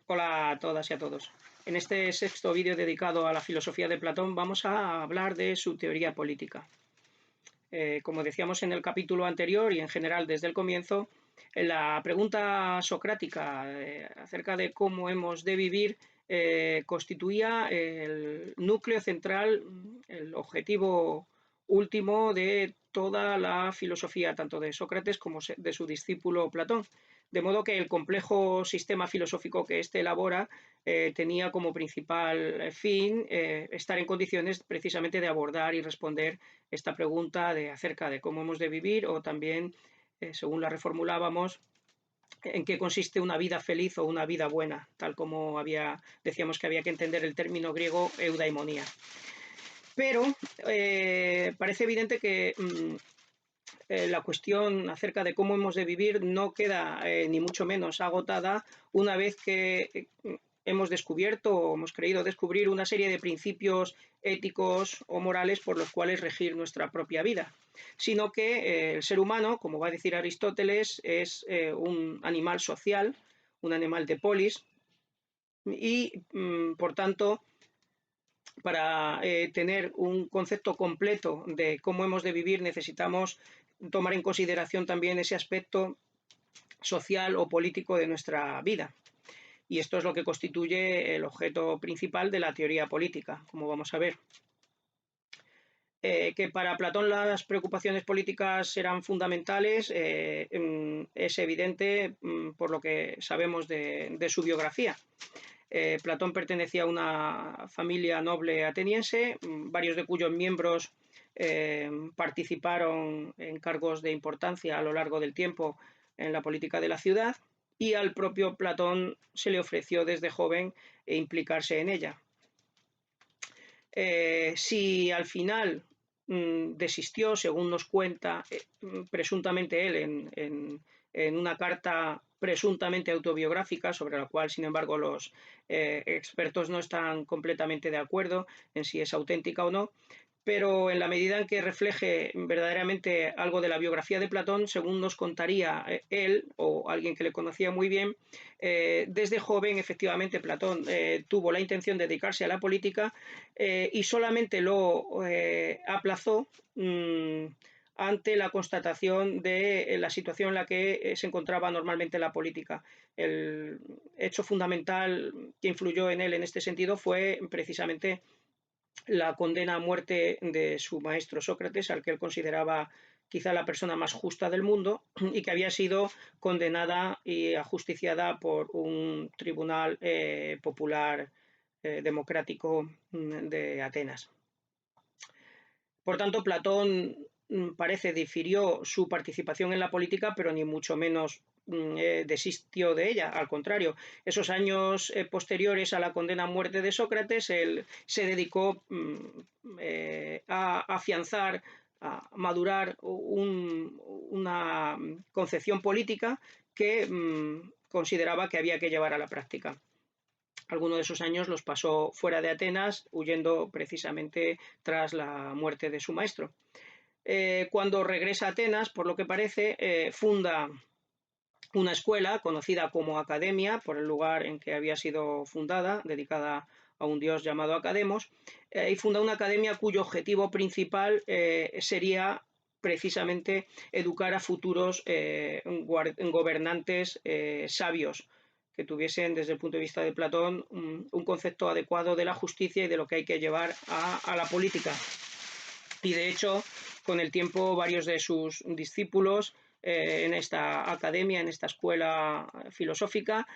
Hola a todas y a todos. En este sexto vídeo dedicado a la filosofía de Platón vamos a hablar de su teoría política. Como decíamos en el capítulo anterior y en general desde el comienzo, la pregunta socrática acerca de cómo hemos de vivir constituía el núcleo central, el objetivo último de toda la filosofía, tanto de Sócrates como de su discípulo Platón. De modo que el complejo sistema filosófico que éste elabora tenía como principal fin estar en condiciones precisamente de abordar y responder esta pregunta acerca de cómo hemos de vivir o también, según la reformulábamos, en qué consiste una vida feliz o una vida buena, tal como decíamos que había que entender el término griego eudaimonía. Pero parece evidente que la cuestión acerca de cómo hemos de vivir no queda ni mucho menos agotada una vez que hemos descubierto o hemos creído descubrir una serie de principios éticos o morales por los cuales regir nuestra propia vida, sino que el ser humano, como va a decir Aristóteles, es un animal social, un animal de polis y, por tanto, para tener un concepto completo de cómo hemos de vivir necesitamos tomar en consideración también ese aspecto social o político de nuestra vida. Y esto es lo que constituye el objeto principal de la teoría política, como vamos a ver. Que para Platón las preocupaciones políticas eran fundamentales es evidente por lo que sabemos de su biografía. Platón pertenecía a una familia noble ateniense, varios de cuyos miembros participaron en cargos de importancia a lo largo del tiempo en la política de la ciudad, y al propio Platón se le ofreció desde joven implicarse en ella. Si al final desistió, según nos cuenta presuntamente él en una carta presuntamente autobiográfica, sobre la cual, sin embargo, los expertos no están completamente de acuerdo en si es auténtica o no, pero en la medida en que refleje verdaderamente algo de la biografía de Platón, según nos contaría él o alguien que le conocía muy bien, desde joven efectivamente Platón tuvo la intención de dedicarse a la política y solamente lo aplazó ante la constatación de la situación en la que se encontraba normalmente la política. El hecho fundamental que influyó en él en este sentido fue precisamente la condena a muerte de su maestro Sócrates, al que él consideraba quizá la persona más justa del mundo, y que había sido condenada y ajusticiada por un tribunal popular democrático de Atenas. Por tanto, Platón parece difirió su participación en la política, pero ni mucho menos desistió de ella. Al contrario, esos años posteriores a la condena a muerte de Sócrates, él se dedicó a afianzar, a madurar una concepción política que consideraba que había que llevar a la práctica. Algunos de esos años los pasó fuera de Atenas, huyendo precisamente tras la muerte de su maestro. Cuando regresa a Atenas, por lo que parece, funda una escuela conocida como Academia, por el lugar en que había sido fundada, dedicada a un dios llamado Academos, y funda una academia cuyo objetivo principal sería precisamente educar a futuros gobernantes sabios, que tuviesen desde el punto de vista de Platón un concepto adecuado de la justicia y de lo que hay que llevar a la política. Y de hecho, con el tiempo, varios de sus discípulos en esta academia, en esta escuela filosófica,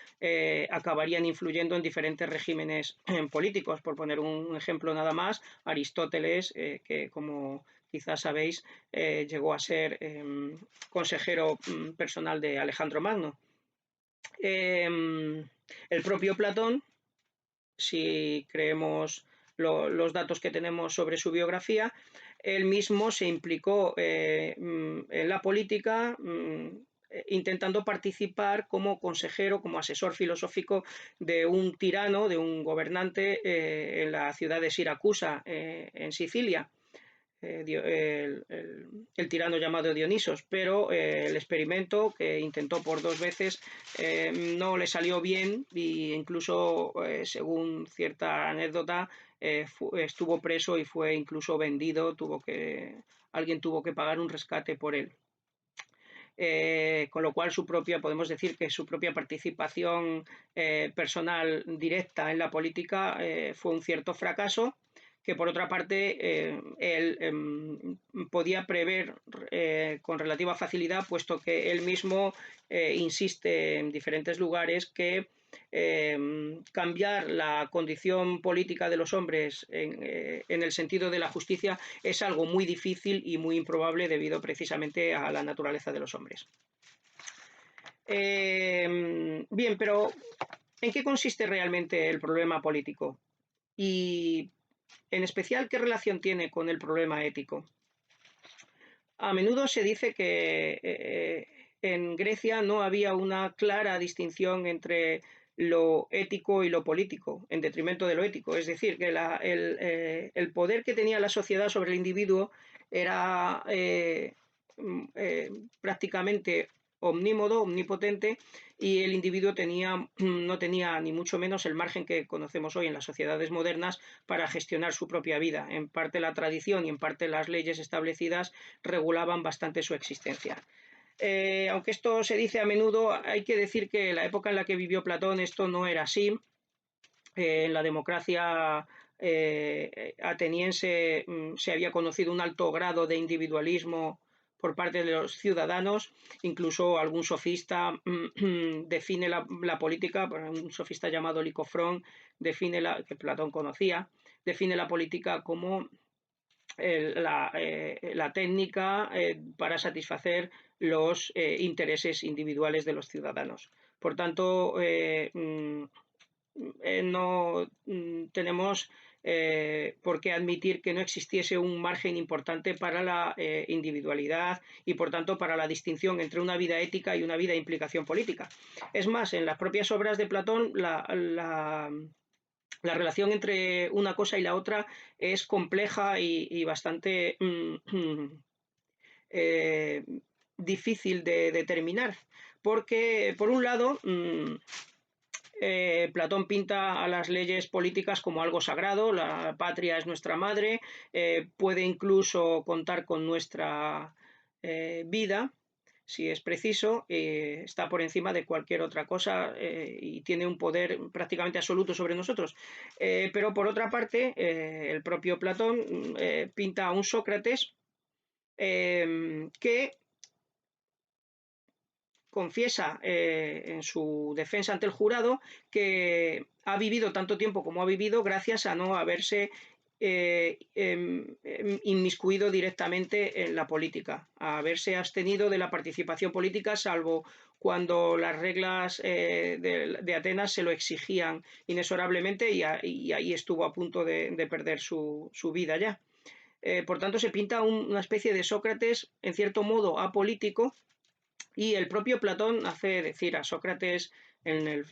acabarían influyendo en diferentes regímenes políticos. Por poner un ejemplo nada más, Aristóteles, que como quizás sabéis, llegó a ser consejero personal de Alejandro Magno. El propio Platón, si creemos los datos que tenemos sobre su biografía, él mismo se implicó en la política intentando participar como consejero, como asesor filosófico de un tirano, de un gobernante en la ciudad de Siracusa, en Sicilia. el tirano llamado Dionisos, pero el experimento que intentó por 2 veces no le salió bien e incluso, según cierta anécdota, estuvo preso y fue incluso vendido, alguien tuvo que pagar un rescate por él. Con lo cual podemos decir que su propia participación personal directa en la política fue un cierto fracaso, que por otra parte él podía prever con relativa facilidad, puesto que él mismo insiste en diferentes lugares que cambiar la condición política de los hombres en el sentido de la justicia es algo muy difícil y muy improbable debido precisamente a la naturaleza de los hombres. Bien, pero ¿en qué consiste realmente el problema político? Y en especial, ¿qué relación tiene con el problema ético? A menudo se dice que en Grecia no había una clara distinción entre lo ético y lo político, en detrimento de lo ético. Es decir, que el poder que tenía la sociedad sobre el individuo era prácticamente omnímodo, omnipotente, y el individuo no tenía ni mucho menos el margen que conocemos hoy en las sociedades modernas para gestionar su propia vida. En parte la tradición y en parte las leyes establecidas regulaban bastante su existencia. Aunque esto se dice a menudo, hay que decir que en la época en la que vivió Platón esto no era así. En la democracia ateniense se había conocido un alto grado de individualismo por parte de los ciudadanos. Incluso algún sofista define la política, un sofista llamado Licofrón, que Platón conocía, define la política como la técnica para satisfacer los intereses individuales de los ciudadanos. Por tanto, no tenemos por qué admitir que no existiese un margen importante para la individualidad y, por tanto, para la distinción entre una vida ética y una vida de implicación política. Es más, en las propias obras de Platón, la relación entre una cosa y la otra es compleja y bastante difícil de determinar, porque por un lado Platón pinta a las leyes políticas como algo sagrado, la patria es nuestra madre, puede incluso contar con nuestra vida, si es preciso, está por encima de cualquier otra cosa y tiene un poder prácticamente absoluto sobre nosotros. Pero por otra parte, el propio Platón pinta a un Sócrates que confiesa en su defensa ante el jurado que ha vivido tanto tiempo como ha vivido gracias a no haberse inmiscuido directamente en la política, a haberse abstenido de la participación política, salvo cuando las reglas de Atenas se lo exigían inexorablemente, y ahí estuvo a punto de perder su vida ya. Por tanto, se pinta una especie de Sócrates, en cierto modo, apolítico, y el propio Platón hace decir a Sócrates en el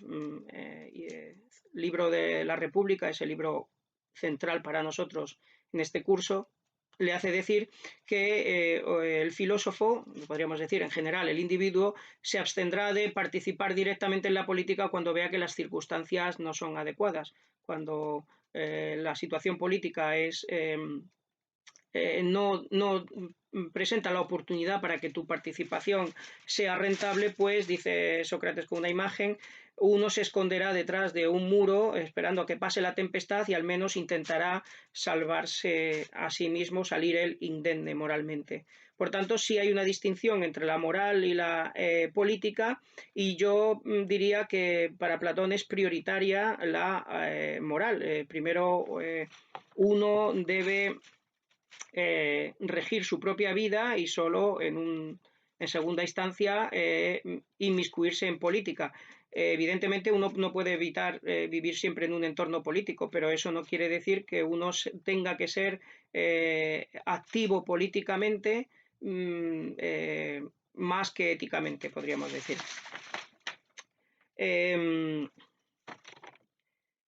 libro de la República, ese libro central para nosotros en este curso, le hace decir que el filósofo, podríamos decir en general el individuo, se abstendrá de participar directamente en la política cuando vea que las circunstancias no son adecuadas, cuando la situación política no presenta la oportunidad para que tu participación sea rentable, pues, dice Sócrates con una imagen, uno se esconderá detrás de un muro esperando a que pase la tempestad y al menos intentará salvarse a sí mismo, salir él indemne moralmente. Por tanto, sí hay una distinción entre la moral y la política, y yo diría que para Platón es prioritaria la moral. Primero, uno debe regir su propia vida y solo en segunda instancia inmiscuirse en política. Evidentemente uno no puede evitar vivir siempre en un entorno político, pero eso no quiere decir que uno tenga que ser activo políticamente más que éticamente, podríamos decir.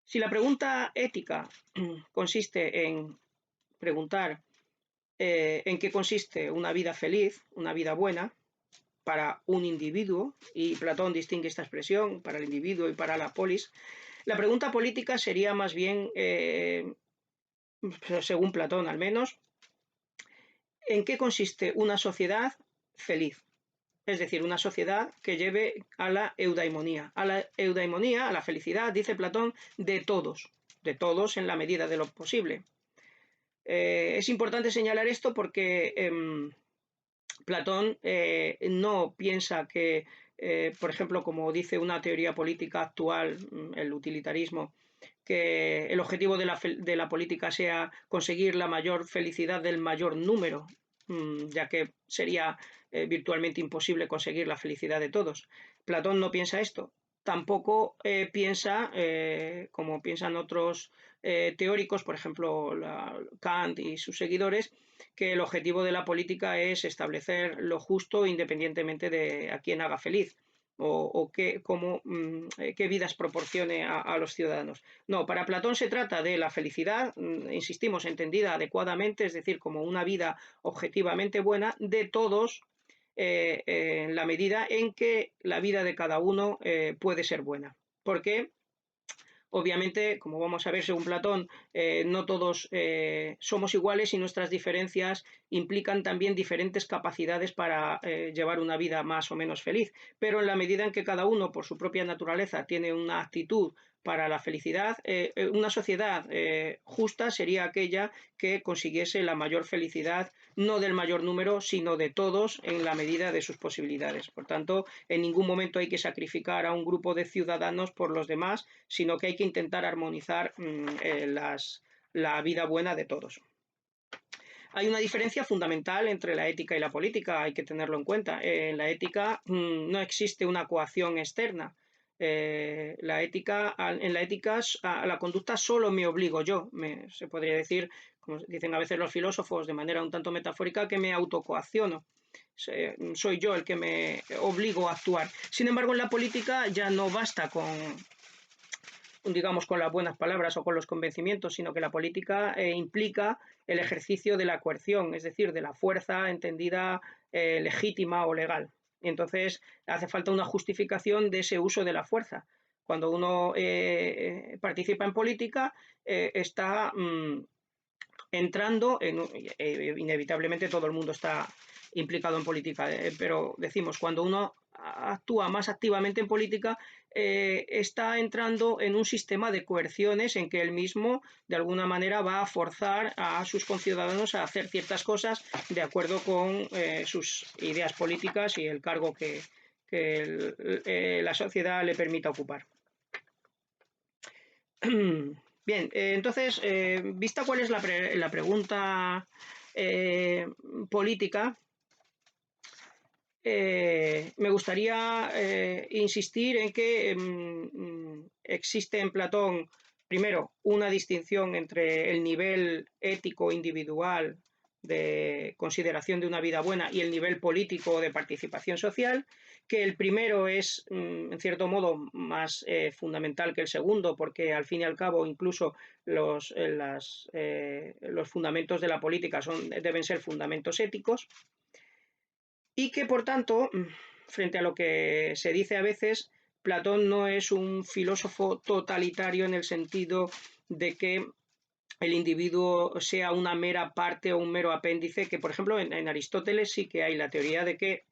Si la pregunta ética consiste en preguntar en qué consiste una vida feliz, una vida buena para un individuo, y Platón distingue esta expresión para el individuo y para la polis. La pregunta política sería más bien, según Platón al menos, ¿en qué consiste una sociedad feliz? Es decir, una sociedad que lleve a la eudaimonía. A la eudaimonía, a la felicidad, dice Platón, de todos en la medida de lo posible. Es importante señalar esto porque Platón no piensa que, por ejemplo, como dice una teoría política actual, el utilitarismo, que el objetivo de la política sea conseguir la mayor felicidad del mayor número, ya que sería virtualmente imposible conseguir la felicidad de todos. Platón no piensa esto. Tampoco piensa, como piensan otros teóricos, por ejemplo Kant y sus seguidores, que el objetivo de la política es establecer lo justo independientemente de a quién haga feliz o qué vidas proporcione a los ciudadanos. No, para Platón se trata de la felicidad, insistimos, entendida adecuadamente, es decir, como una vida objetivamente buena de todos, en la medida en que la vida de cada uno puede ser buena. Porque obviamente, como vamos a ver según Platón, no todos somos iguales y nuestras diferencias implican también diferentes capacidades para llevar una vida más o menos feliz. Pero en la medida en que cada uno, por su propia naturaleza, tiene una actitud para la felicidad, una sociedad justa sería aquella que consiguiese la mayor felicidad, no del mayor número, sino de todos en la medida de sus posibilidades. Por tanto, en ningún momento hay que sacrificar a un grupo de ciudadanos por los demás, sino que hay que intentar armonizar la vida buena de todos. Hay una diferencia fundamental entre la ética y la política, hay que tenerlo en cuenta. En la ética no existe una coacción externa. En la ética, a la conducta solo me obligo yo. Se podría decir, como dicen a veces los filósofos de manera un tanto metafórica, que me autocoacciono. Soy yo el que me obligo a actuar. Sin embargo, en la política ya no basta digamos, con las buenas palabras o con los convencimientos, sino que la política implica el ejercicio de la coerción, es decir, de la fuerza entendida legítima o legal. Y entonces hace falta una justificación de ese uso de la fuerza. Cuando uno participa en política, está entrando inevitablemente todo el mundo está implicado en política, pero decimos, cuando uno actúa más activamente en política, está entrando en un sistema de coerciones en que él mismo, de alguna manera, va a forzar a sus conciudadanos a hacer ciertas cosas de acuerdo con sus ideas políticas y el cargo que la sociedad le permita ocupar. Bien, entonces, vista cuál es la pregunta política, me gustaría insistir en que existe en Platón, primero, una distinción entre el nivel ético individual de consideración de una vida buena y el nivel político de participación social, que el primero es, en cierto modo, más fundamental que el segundo, porque al fin y al cabo incluso los fundamentos de la política deben ser fundamentos éticos, y que, por tanto, frente a lo que se dice a veces, Platón no es un filósofo totalitario en el sentido de que el individuo sea una mera parte o un mero apéndice, que por ejemplo en Aristóteles sí que hay la teoría de que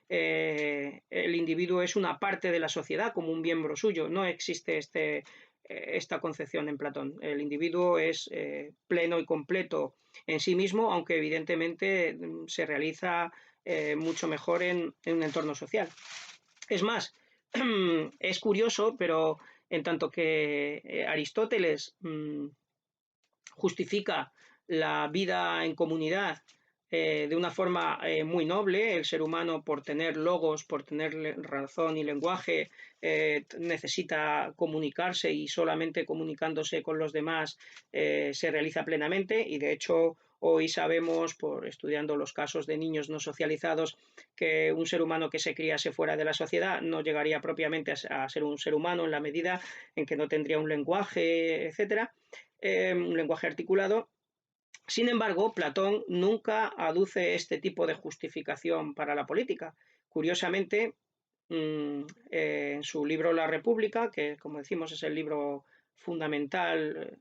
el individuo es una parte de la sociedad como un miembro suyo. No existe esta concepción en Platón. El individuo es pleno y completo en sí mismo, aunque evidentemente se realiza mucho mejor en un entorno social. Es más, es curioso, pero en tanto que Aristóteles justifica la vida en comunidad de una forma muy noble. El ser humano, por tener logos, por tener razón y lenguaje, necesita comunicarse, y solamente comunicándose con los demás se realiza plenamente. Y de hecho hoy sabemos, por estudiando los casos de niños no socializados, que un ser humano que se criase fuera de la sociedad no llegaría propiamente a ser un ser humano, en la medida en que no tendría un lenguaje, etcétera, un lenguaje articulado. Sin embargo, Platón nunca aduce este tipo de justificación para la política. Curiosamente, en su libro La República, que como decimos es el libro fundamental,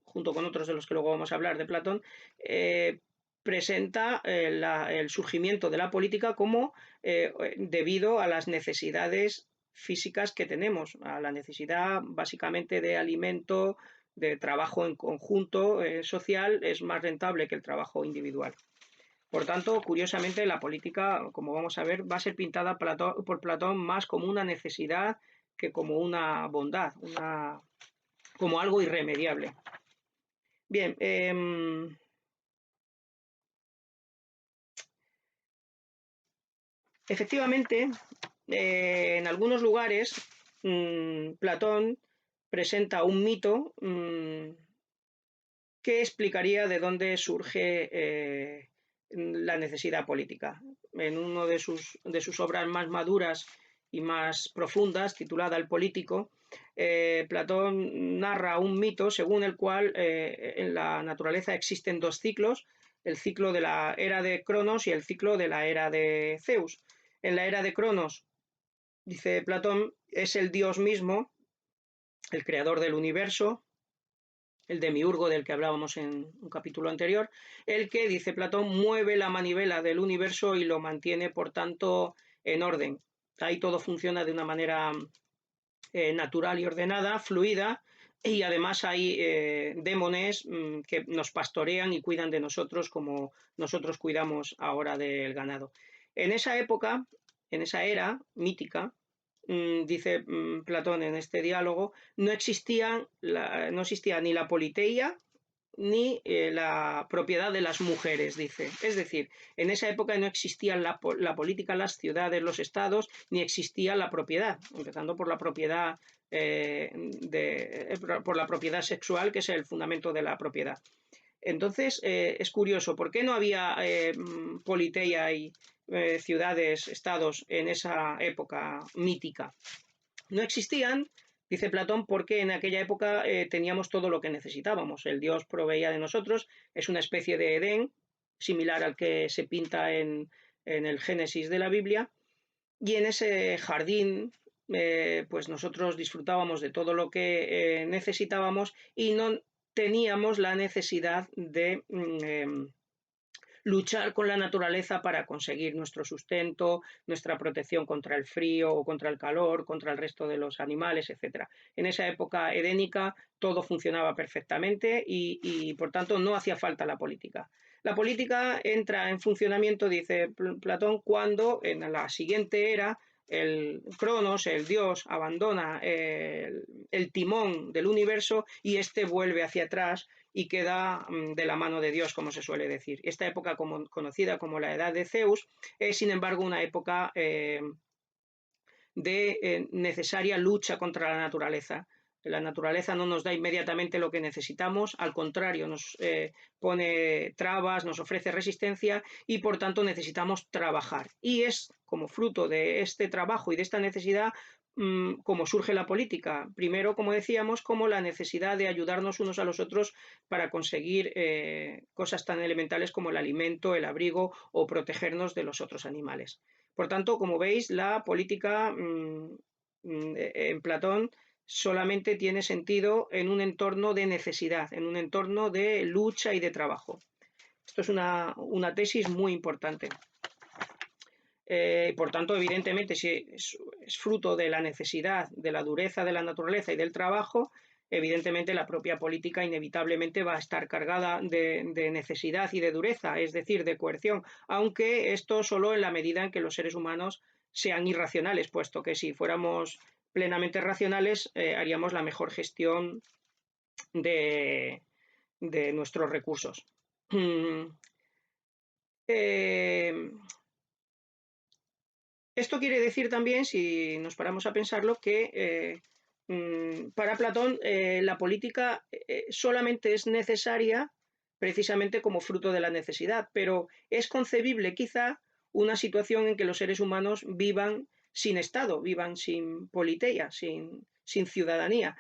junto con otros de los que luego vamos a hablar de Platón, presenta el surgimiento de la política como debido a las necesidades físicas que tenemos, a la necesidad básicamente de alimento, de trabajo en conjunto social, es más rentable que el trabajo individual. Por tanto, curiosamente, la política, como vamos a ver, va a ser pintada por Platón más como una necesidad que como una bondad, como algo irremediable. Bien, efectivamente, en algunos lugares Platón presenta un mito que explicaría de dónde surge la necesidad política. En una de sus obras más maduras y más profundas, titulada El Político, Platón narra un mito según el cual en la naturaleza existen dos ciclos, el ciclo de la era de Cronos y el ciclo de la era de Zeus. En la era de Cronos, dice Platón, es el dios mismo, el creador del universo, el demiurgo del que hablábamos en un capítulo anterior, el que, dice Platón, mueve la manivela del universo y lo mantiene, por tanto, en orden. Ahí todo funciona de una manera natural y ordenada, fluida, y además hay démones que nos pastorean y cuidan de nosotros como nosotros cuidamos ahora del ganado. En esa época, en esa era mítica, dice Platón en este diálogo, no existía ni la politeia ni la propiedad de las mujeres, dice. Es decir, en esa época no existía la política, las ciudades, los estados, ni existía la propiedad, empezando por la propiedad por la propiedad sexual, que es el fundamento de la propiedad. Entonces, es curioso, ¿por qué no había politeia y ciudades, estados en esa época mítica? No existían, dice Platón, porque en aquella época teníamos todo lo que necesitábamos. El Dios proveía de nosotros, es una especie de Edén, similar al que se pinta en el Génesis de la Biblia, y en ese jardín pues nosotros disfrutábamos de todo lo que necesitábamos y no teníamos la necesidad de luchar con la naturaleza para conseguir nuestro sustento, nuestra protección contra el frío o contra el calor, contra el resto de los animales, etc. En esa época edénica todo funcionaba perfectamente y por tanto no hacía falta la política. La política entra en funcionamiento, dice Platón, cuando en la siguiente era el Cronos, el dios, abandona el timón del universo y este vuelve hacia atrás y queda de la mano de Dios, como se suele decir. Esta época conocida como la Edad de Zeus es, sin embargo, una época de necesaria lucha contra la naturaleza. La naturaleza no nos da inmediatamente lo que necesitamos, al contrario, nos pone trabas, nos ofrece resistencia y por tanto necesitamos trabajar. Y es como fruto de este trabajo y de esta necesidad como surge la política. Primero, como decíamos, como la necesidad de ayudarnos unos a los otros para conseguir cosas tan elementales como el alimento, el abrigo o protegernos de los otros animales. Por tanto, como veis, la política en Platón solamente tiene sentido en un entorno de necesidad, en un entorno de lucha y de trabajo. Esto es una tesis muy importante. Por tanto, evidentemente, si es fruto de la necesidad, de la dureza de la naturaleza y del trabajo, evidentemente la propia política inevitablemente va a estar cargada de necesidad y de dureza, es decir, de coerción, aunque esto solo en la medida en que los seres humanos sean irracionales, puesto que si fuéramos plenamente racionales haríamos la mejor gestión de nuestros recursos. Esto quiere decir también, si nos paramos a pensarlo, que para Platón la política solamente es necesaria precisamente como fruto de la necesidad, pero es concebible quizá una situación en que los seres humanos vivan sin Estado, vivan sin politeia, sin ciudadanía.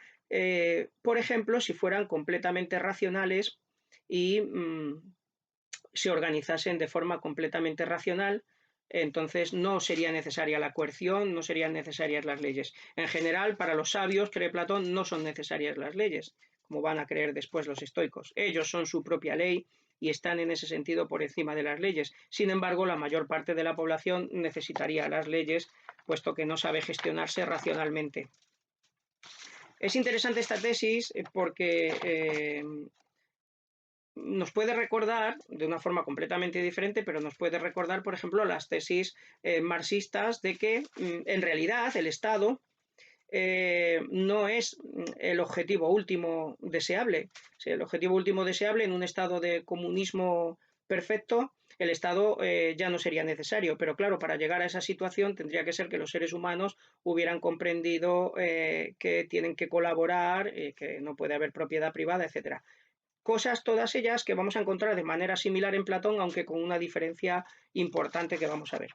Por ejemplo, si fueran completamente racionales y se organizasen de forma completamente racional. Entonces no sería necesaria la coerción, no serían necesarias las leyes. En general, para los sabios, cree Platón, no son necesarias las leyes, como van a creer después los estoicos. Ellos son su propia ley y están en ese sentido por encima de las leyes. Sin embargo, la mayor parte de la población necesitaría las leyes, puesto que no sabe gestionarse racionalmente. Es interesante esta tesis porque nos puede recordar, de una forma completamente diferente, pero nos puede recordar, por ejemplo, las tesis marxistas de que en realidad el Estado no es el objetivo último deseable. O sea, el objetivo último deseable en un estado de comunismo perfecto, el Estado ya no sería necesario. Pero claro, para llegar a esa situación tendría que ser que los seres humanos hubieran comprendido que tienen que colaborar, que no puede haber propiedad privada, etcétera. Cosas todas ellas que vamos a encontrar de manera similar en Platón, aunque con una diferencia importante que vamos a ver.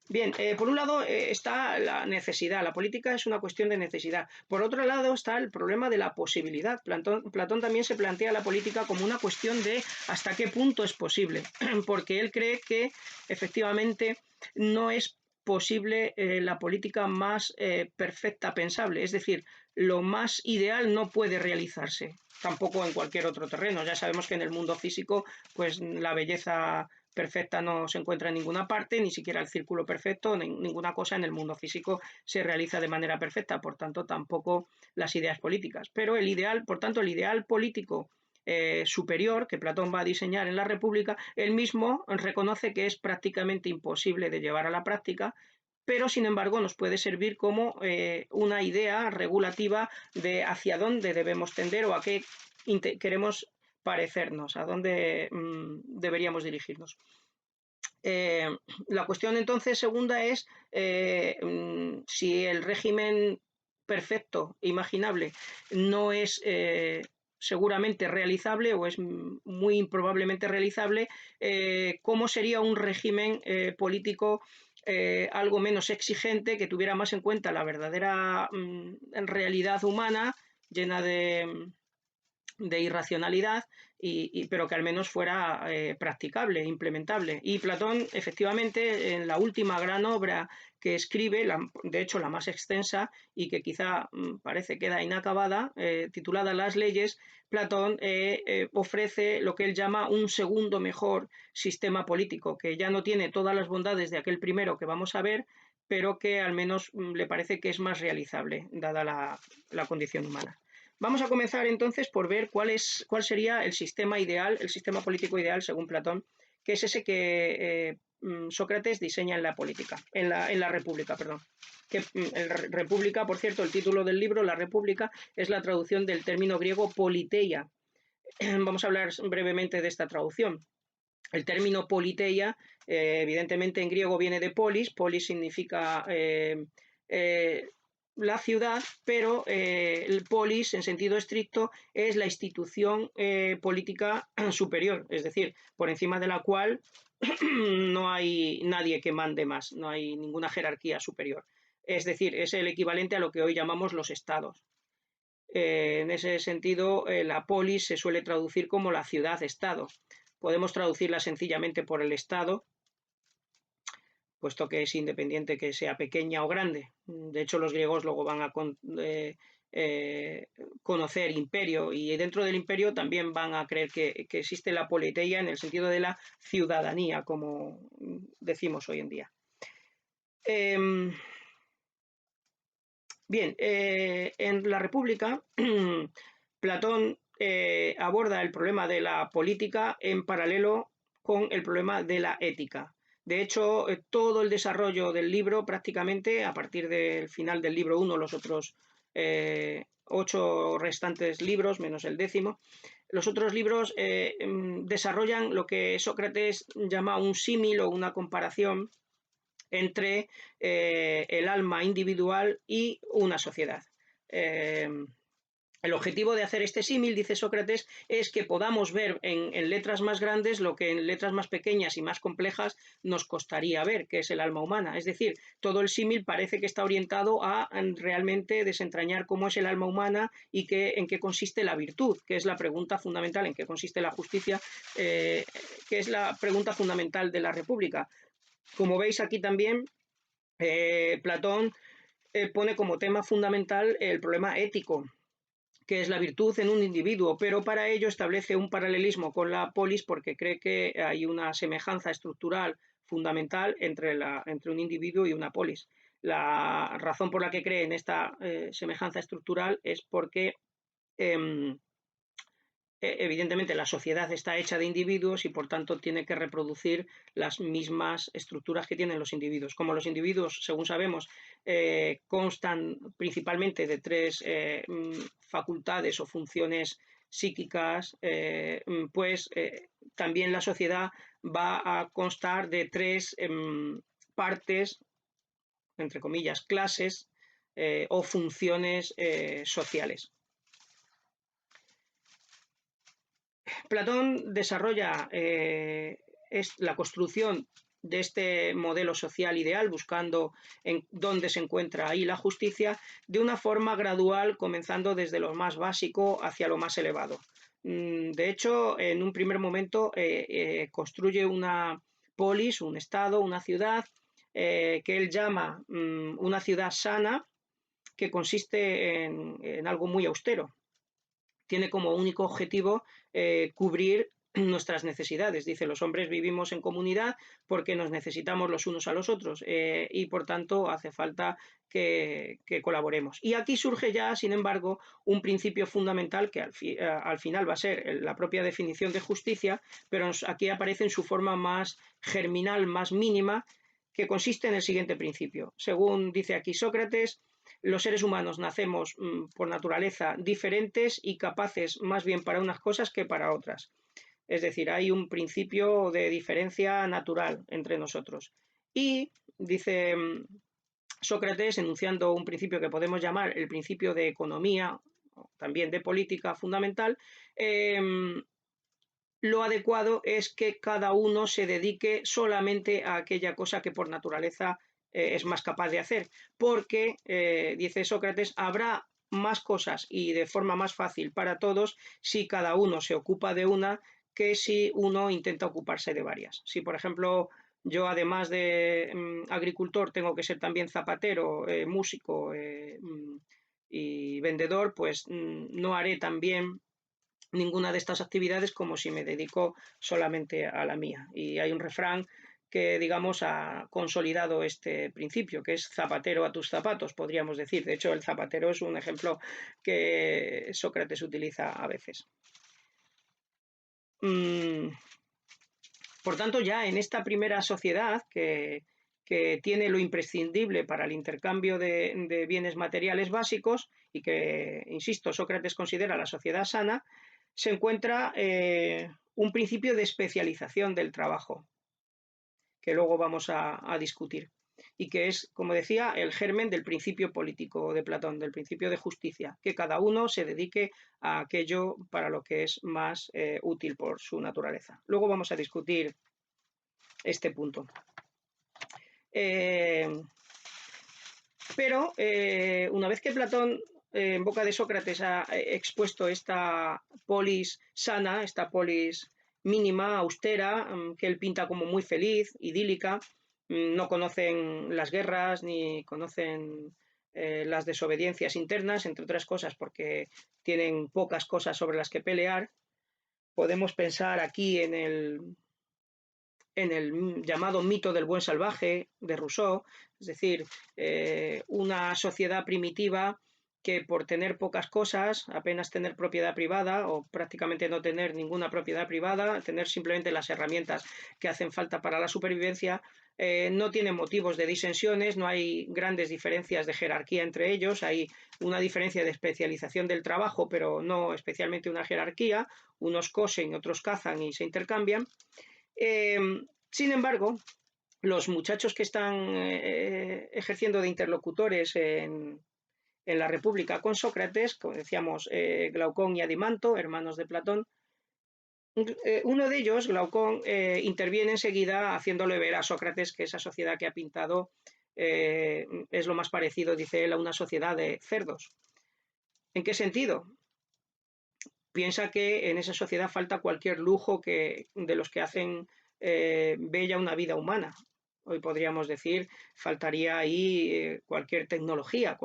Bien, por un lado está la necesidad, la política es una cuestión de necesidad. Por otro lado está el problema de la posibilidad. Platón también se plantea la política como una cuestión de hasta qué punto es posible, porque él cree que efectivamente no es posible la política más perfecta pensable, es decir, lo más ideal no puede realizarse, tampoco en cualquier otro terreno. Ya sabemos que en el mundo físico, pues la belleza perfecta no se encuentra en ninguna parte, ni siquiera el círculo perfecto, ninguna cosa en el mundo físico se realiza de manera perfecta, por tanto tampoco las ideas políticas. Pero el ideal, por tanto, el ideal político superior que Platón va a diseñar en la República, él mismo reconoce que es prácticamente imposible de llevar a la práctica, pero sin embargo nos puede servir como una idea regulativa de hacia dónde debemos tender o a qué queremos parecernos, a dónde deberíamos dirigirnos. La cuestión entonces segunda es si el régimen perfecto, imaginable, no es seguramente realizable o es muy improbablemente realizable, ¿cómo sería un régimen político algo menos exigente, que tuviera más en cuenta la verdadera realidad humana, llena de irracionalidad, pero que al menos fuera practicable, implementable? Y Platón, efectivamente, en la última gran obra que escribe, de hecho la más extensa y que quizá parece queda inacabada, titulada Las leyes, Platón ofrece lo que él llama un segundo mejor sistema político, que ya no tiene todas las bondades de aquel primero que vamos a ver, pero que al menos le parece que es más realizable, dada la condición humana. Vamos a comenzar entonces por ver cuál sería el sistema ideal, el sistema político ideal según Platón, que es ese que Sócrates diseña en la política, en la República, perdón. República, por cierto, el título del libro, La República, es la traducción del término griego politeia. Vamos a hablar brevemente de esta traducción. El término politeia, evidentemente en griego viene de polis, polis significa la ciudad, pero el polis en sentido estricto es la institución política superior, es decir, por encima de la cual no hay nadie que mande más, no hay ninguna jerarquía superior. Es decir, es el equivalente a lo que hoy llamamos los estados. En ese sentido, la polis se suele traducir como la ciudad-estado. Podemos traducirla sencillamente por el Estado, puesto que es independiente que sea pequeña o grande. De hecho, los griegos luego van a conocer imperio, y dentro del imperio también van a creer que existe la politeia en el sentido de la ciudadanía, como decimos hoy en día. Bien, en la República, Platón aborda el problema de la política en paralelo con el problema de la ética. De hecho, todo el desarrollo del libro, prácticamente, a partir del final del libro 1, los otros 8 restantes libros, menos el 10º, los otros libros desarrollan lo que Sócrates llama un símil o una comparación entre el alma individual y una sociedad. El objetivo de hacer este símil, dice Sócrates, es que podamos ver en letras más grandes lo que en letras más pequeñas y más complejas nos costaría ver, que es el alma humana. Es decir, todo el símil parece que está orientado a realmente desentrañar cómo es el alma humana y en qué consiste la virtud, que es la pregunta fundamental, en qué consiste la justicia, que es la pregunta fundamental de la República. Como veis aquí también, Platón pone como tema fundamental el problema ético, que es la virtud en un individuo, pero para ello establece un paralelismo con la polis porque cree que hay una semejanza estructural fundamental entre un individuo y una polis. La razón por la que cree en esta semejanza estructural es porque eh, evidentemente la sociedad está hecha de individuos y por tanto tiene que reproducir las mismas estructuras que tienen los individuos. Como los individuos, según sabemos, constan principalmente de tres facultades o funciones psíquicas, pues también la sociedad va a constar de tres partes, entre comillas, clases o funciones sociales. Platón desarrolla la construcción de este modelo social ideal, buscando en dónde se encuentra ahí la justicia, de una forma gradual, comenzando desde lo más básico hacia lo más elevado. De hecho, en un primer momento construye una polis, un estado, una ciudad, que él llama una ciudad sana, que consiste en algo muy austero. Tiene como único objetivo cubrir nuestras necesidades. Dice, los hombres vivimos en comunidad porque nos necesitamos los unos a los otros y por tanto hace falta que colaboremos. Y aquí surge ya, sin embargo, un principio fundamental que al final va a ser la propia definición de justicia, pero aquí aparece en su forma más germinal, más mínima, que consiste en el siguiente principio. Según dice aquí Sócrates, los seres humanos nacemos por naturaleza diferentes y capaces más bien para unas cosas que para otras. Es decir, hay un principio de diferencia natural entre nosotros. Y dice Sócrates, enunciando un principio que podemos llamar el principio de economía, también de política fundamental, lo adecuado es que cada uno se dedique solamente a aquella cosa que por naturaleza es más capaz de hacer, porque, dice Sócrates, habrá más cosas y de forma más fácil para todos si cada uno se ocupa de una que si uno intenta ocuparse de varias. Si, por ejemplo, yo además de agricultor tengo que ser también zapatero, músico y vendedor, pues no haré tan bien ninguna de estas actividades como si me dedico solamente a la mía. Y hay un refrán que, digamos, ha consolidado este principio, que es zapatero a tus zapatos, podríamos decir. De hecho, el zapatero es un ejemplo que Sócrates utiliza a veces. Por tanto, ya en esta primera sociedad que tiene lo imprescindible para el intercambio de bienes materiales básicos y que, insisto, Sócrates considera la sociedad sana, se encuentra un principio de especialización del trabajo, que luego vamos a discutir, y que es, como decía, el germen del principio político de Platón, del principio de justicia, que cada uno se dedique a aquello para lo que es más útil por su naturaleza. Luego vamos a discutir este punto. Pero una vez que Platón en boca de Sócrates ha expuesto esta polis sana, esta polis mínima, austera, que él pinta como muy feliz, idílica, no conocen las guerras ni conocen las desobediencias internas, entre otras cosas porque tienen pocas cosas sobre las que pelear. Podemos pensar aquí en el llamado mito del buen salvaje de Rousseau, es decir, una sociedad primitiva que por tener pocas cosas, apenas tener propiedad privada o prácticamente no tener ninguna propiedad privada, tener simplemente las herramientas que hacen falta para la supervivencia, no tiene motivos de disensiones, no hay grandes diferencias de jerarquía entre ellos, hay una diferencia de especialización del trabajo, pero no especialmente una jerarquía, unos cosen, otros cazan y se intercambian. Sin embargo, los muchachos que están ejerciendo de interlocutores en la República con Sócrates, como decíamos, Glaucón y Adimanto, hermanos de Platón. Uno de ellos, Glaucón, interviene enseguida haciéndole ver a Sócrates que esa sociedad que ha pintado es lo más parecido, dice él, a una sociedad de cerdos. ¿En qué sentido? Piensa que en esa sociedad falta cualquier lujo de los que hacen bella una vida humana. Hoy podríamos decir, faltaría ahí cualquier tecnología,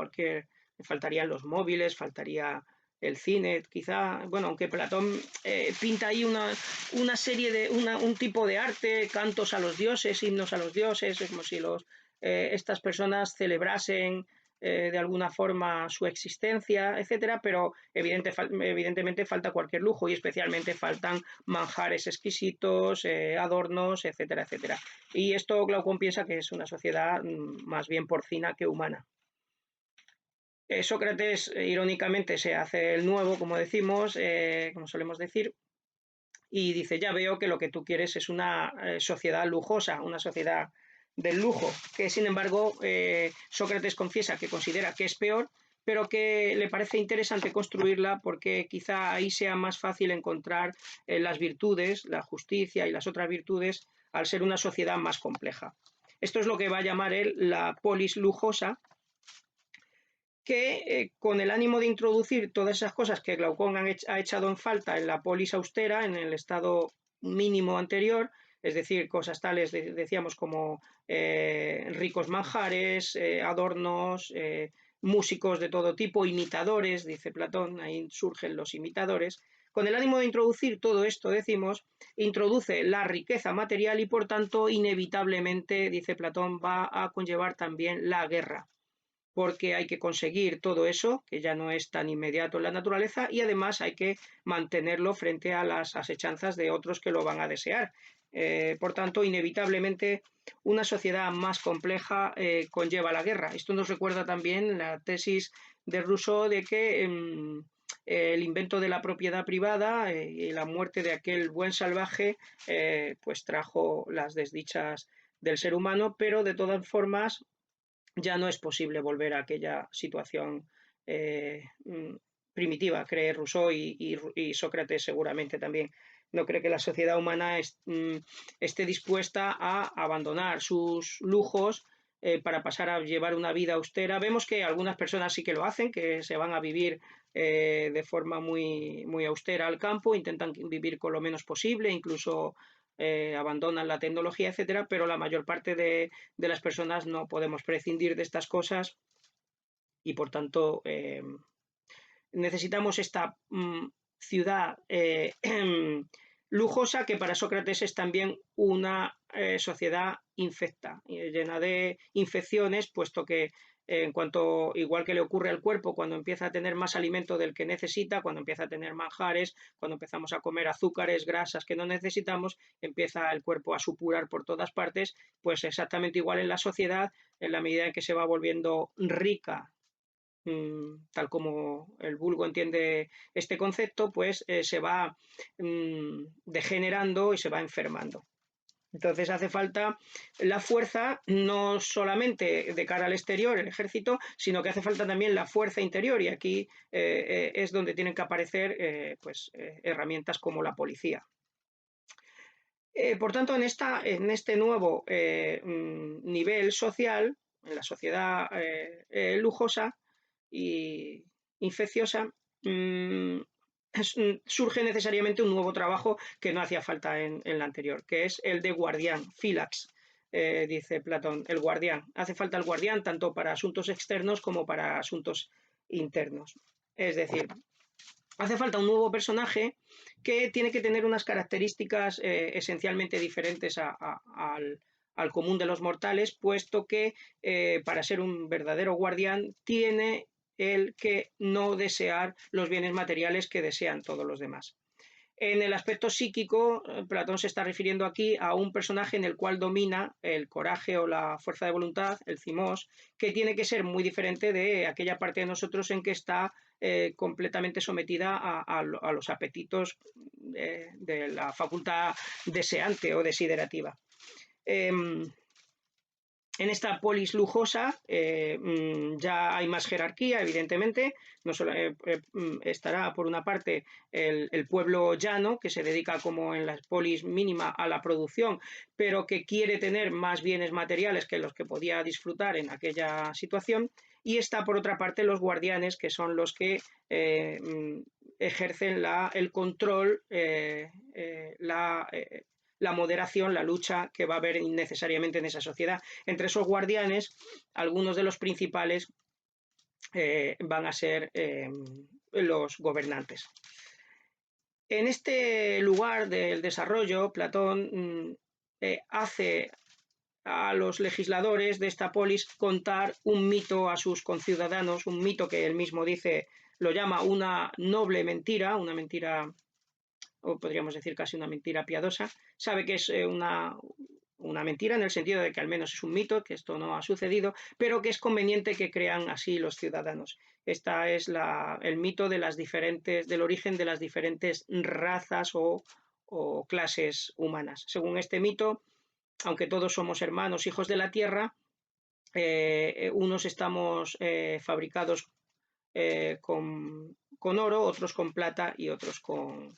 faltarían los móviles, faltaría el cine, quizá, bueno, aunque Platón pinta ahí una serie un tipo de arte, cantos a los dioses, himnos a los dioses, es como si estas personas celebrasen de alguna forma su existencia, etcétera, pero evidentemente falta cualquier lujo y especialmente faltan manjares exquisitos, adornos, etcétera, etcétera. Y esto Glaucón piensa que es una sociedad más bien porcina que humana. Sócrates, irónicamente, se hace el nuevo, como decimos, como solemos decir, y dice, ya veo que lo que tú quieres es una sociedad lujosa, una sociedad del lujo, que sin embargo Sócrates confiesa que considera que es peor, pero que le parece interesante construirla porque quizá ahí sea más fácil encontrar las virtudes, la justicia y las otras virtudes al ser una sociedad más compleja. Esto es lo que va a llamar él la polis lujosa, que con el ánimo de introducir todas esas cosas que Glaucón ha echado en falta en la polis austera, en el estado mínimo anterior, es decir, cosas tales, decíamos, como ricos manjares, adornos, músicos de todo tipo, imitadores, dice Platón, ahí surgen los imitadores. Con el ánimo de introducir todo esto, decimos, introduce la riqueza material y, por tanto, inevitablemente, dice Platón, va a conllevar también la guerra, porque hay que conseguir todo eso, que ya no es tan inmediato en la naturaleza, y además hay que mantenerlo frente a las asechanzas de otros que lo van a desear. Por tanto, inevitablemente, una sociedad más compleja conlleva la guerra. Esto nos recuerda también la tesis de Rousseau de que el invento de la propiedad privada y la muerte de aquel buen salvaje pues trajo las desdichas del ser humano, pero de todas formas ya no es posible volver a aquella situación primitiva, cree Rousseau y Sócrates seguramente también. No cree que la sociedad humana esté dispuesta a abandonar sus lujos para pasar a llevar una vida austera. Vemos que algunas personas sí que lo hacen, que se van a vivir de forma muy austera al campo, intentan vivir con lo menos posible, incluso abandonan la tecnología, etcétera, pero la mayor parte de las personas no podemos prescindir de estas cosas y por tanto necesitamos esta ciudad lujosa que para Sócrates es también una sociedad infecta, llena de infecciones, puesto que en cuanto, igual que le ocurre al cuerpo, cuando empieza a tener más alimento del que necesita, cuando empieza a tener manjares, cuando empezamos a comer azúcares, grasas que no necesitamos, empieza el cuerpo a supurar por todas partes, pues exactamente igual en la sociedad, en la medida en que se va volviendo rica, tal como el vulgo entiende este concepto, pues se va degenerando y se va enfermando. Entonces hace falta la fuerza no solamente de cara al exterior, el ejército, sino que hace falta también la fuerza interior y aquí es donde tienen que aparecer herramientas como la policía. Por tanto, en este nuevo nivel social, en la sociedad lujosa y infecciosa, surge necesariamente un nuevo trabajo que no hacía falta en la anterior, que es el de guardián, fílax, dice Platón, el guardián. Hace falta el guardián tanto para asuntos externos como para asuntos internos. Es decir, hace falta un nuevo personaje que tiene que tener unas características esencialmente diferentes al común de los mortales, puesto que para ser un verdadero guardián tiene el que no desear los bienes materiales que desean todos los demás. En el aspecto psíquico, Platón se está refiriendo aquí a un personaje en el cual domina el coraje o la fuerza de voluntad, el cimos, que tiene que ser muy diferente de aquella parte de nosotros en que está completamente sometida a los apetitos de la facultad deseante o desiderativa. En esta polis lujosa ya hay más jerarquía, evidentemente. No solo, estará, por una parte, el pueblo llano, que se dedica, como en las polis mínima, a la producción, pero que quiere tener más bienes materiales que los que podía disfrutar en aquella situación. Y está, por otra parte, los guardianes, que son los que ejercen el control, la moderación, la lucha que va a haber necesariamente en esa sociedad. Entre esos guardianes, algunos de los principales van a ser los gobernantes. En este lugar del desarrollo, Platón hace a los legisladores de esta polis contar un mito a sus conciudadanos, un mito que él mismo dice, lo llama una noble mentira, una mentira, o podríamos decir casi una mentira piadosa. Sabe que es una mentira en el sentido de que al menos es un mito, que esto no ha sucedido, pero que es conveniente que crean así los ciudadanos. Esta es el mito de del origen de las diferentes razas o clases humanas. Según este mito, aunque todos somos hermanos, hijos de la tierra, unos estamos fabricados con oro, otros con plata y otros con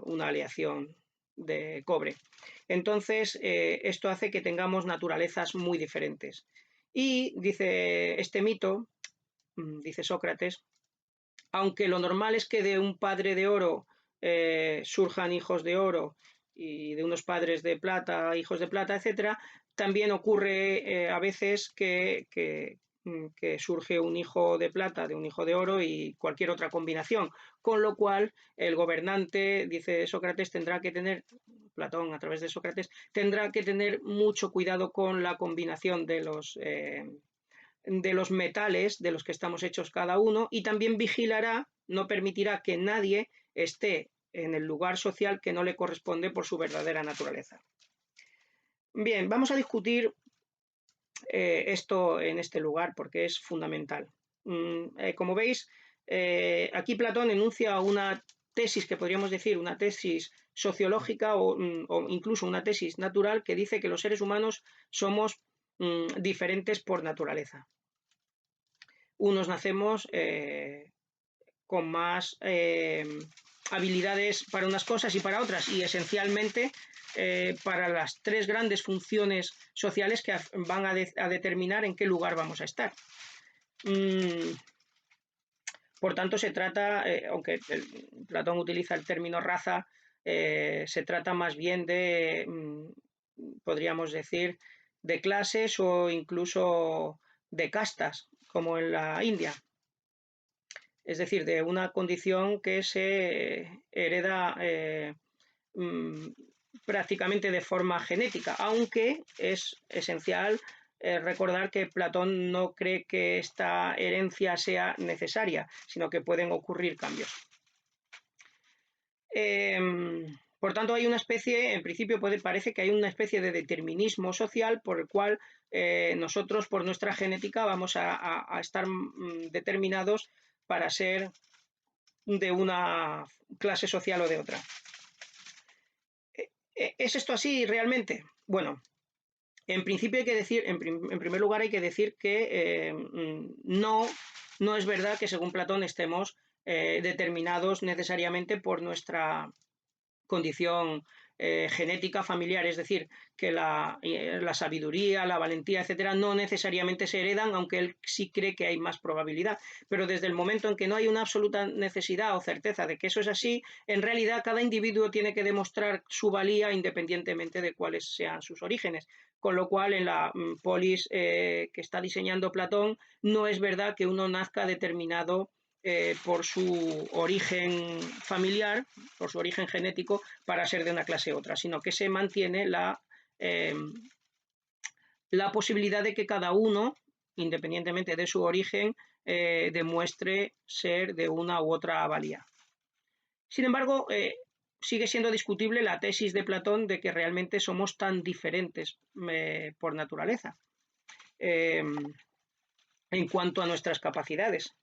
una aleación de cobre. Entonces, esto hace que tengamos naturalezas muy diferentes. Y dice este mito, dice Sócrates, aunque lo normal es que de un padre de oro surjan hijos de oro y de unos padres de plata, hijos de plata, etcétera, también ocurre a veces que surge un hijo de plata de un hijo de oro y cualquier otra combinación, con lo cual el gobernante, dice Sócrates, tendrá que tener, Platón a través de Sócrates, tendrá que tener mucho cuidado con la combinación de los metales de los que estamos hechos cada uno, y también vigilará, no permitirá que nadie esté en el lugar social que no le corresponde por su verdadera naturaleza. Bien, vamos a discutir esto en este lugar porque es fundamental. Como veis, aquí Platón enuncia una tesis que podríamos decir una tesis sociológica o incluso una tesis natural que dice que los seres humanos somos diferentes por naturaleza. Unos nacemos con más habilidades para unas cosas y para otras, y esencialmente para las tres grandes funciones sociales que van a determinar en qué lugar vamos a estar. Por tanto, se trata, aunque Platón utiliza el término raza, se trata más bien de, podríamos decir, de clases o incluso de castas, como en la India. Es decir, de una condición que se hereda prácticamente de forma genética, aunque es esencial recordar que Platón no cree que esta herencia sea necesaria, sino que pueden ocurrir cambios. Por tanto, hay una especie, en principio parece que hay una especie de determinismo social por el cual nosotros, por nuestra genética, vamos a estar determinados para ser de una clase social o de otra. ¿Es esto así realmente? Bueno, en principio hay que decir, en primer lugar hay que decir que no es verdad que según Platón estemos determinados necesariamente por nuestra condición genética familiar, es decir, que la sabiduría, la valentía, etcétera, no necesariamente se heredan, aunque él sí cree que hay más probabilidad. Pero desde el momento en que no hay una absoluta necesidad o certeza de que eso es así, en realidad cada individuo tiene que demostrar su valía independientemente de cuáles sean sus orígenes. Con lo cual, en la polis que está diseñando Platón, no es verdad que uno nazca determinado por su origen familiar, por su origen genético, para ser de una clase u otra, sino que se mantiene la posibilidad de que cada uno, independientemente de su origen, demuestre ser de una u otra valía. Sin embargo, sigue siendo discutible la tesis de Platón de que realmente somos tan diferentes por naturaleza en cuanto a nuestras capacidades.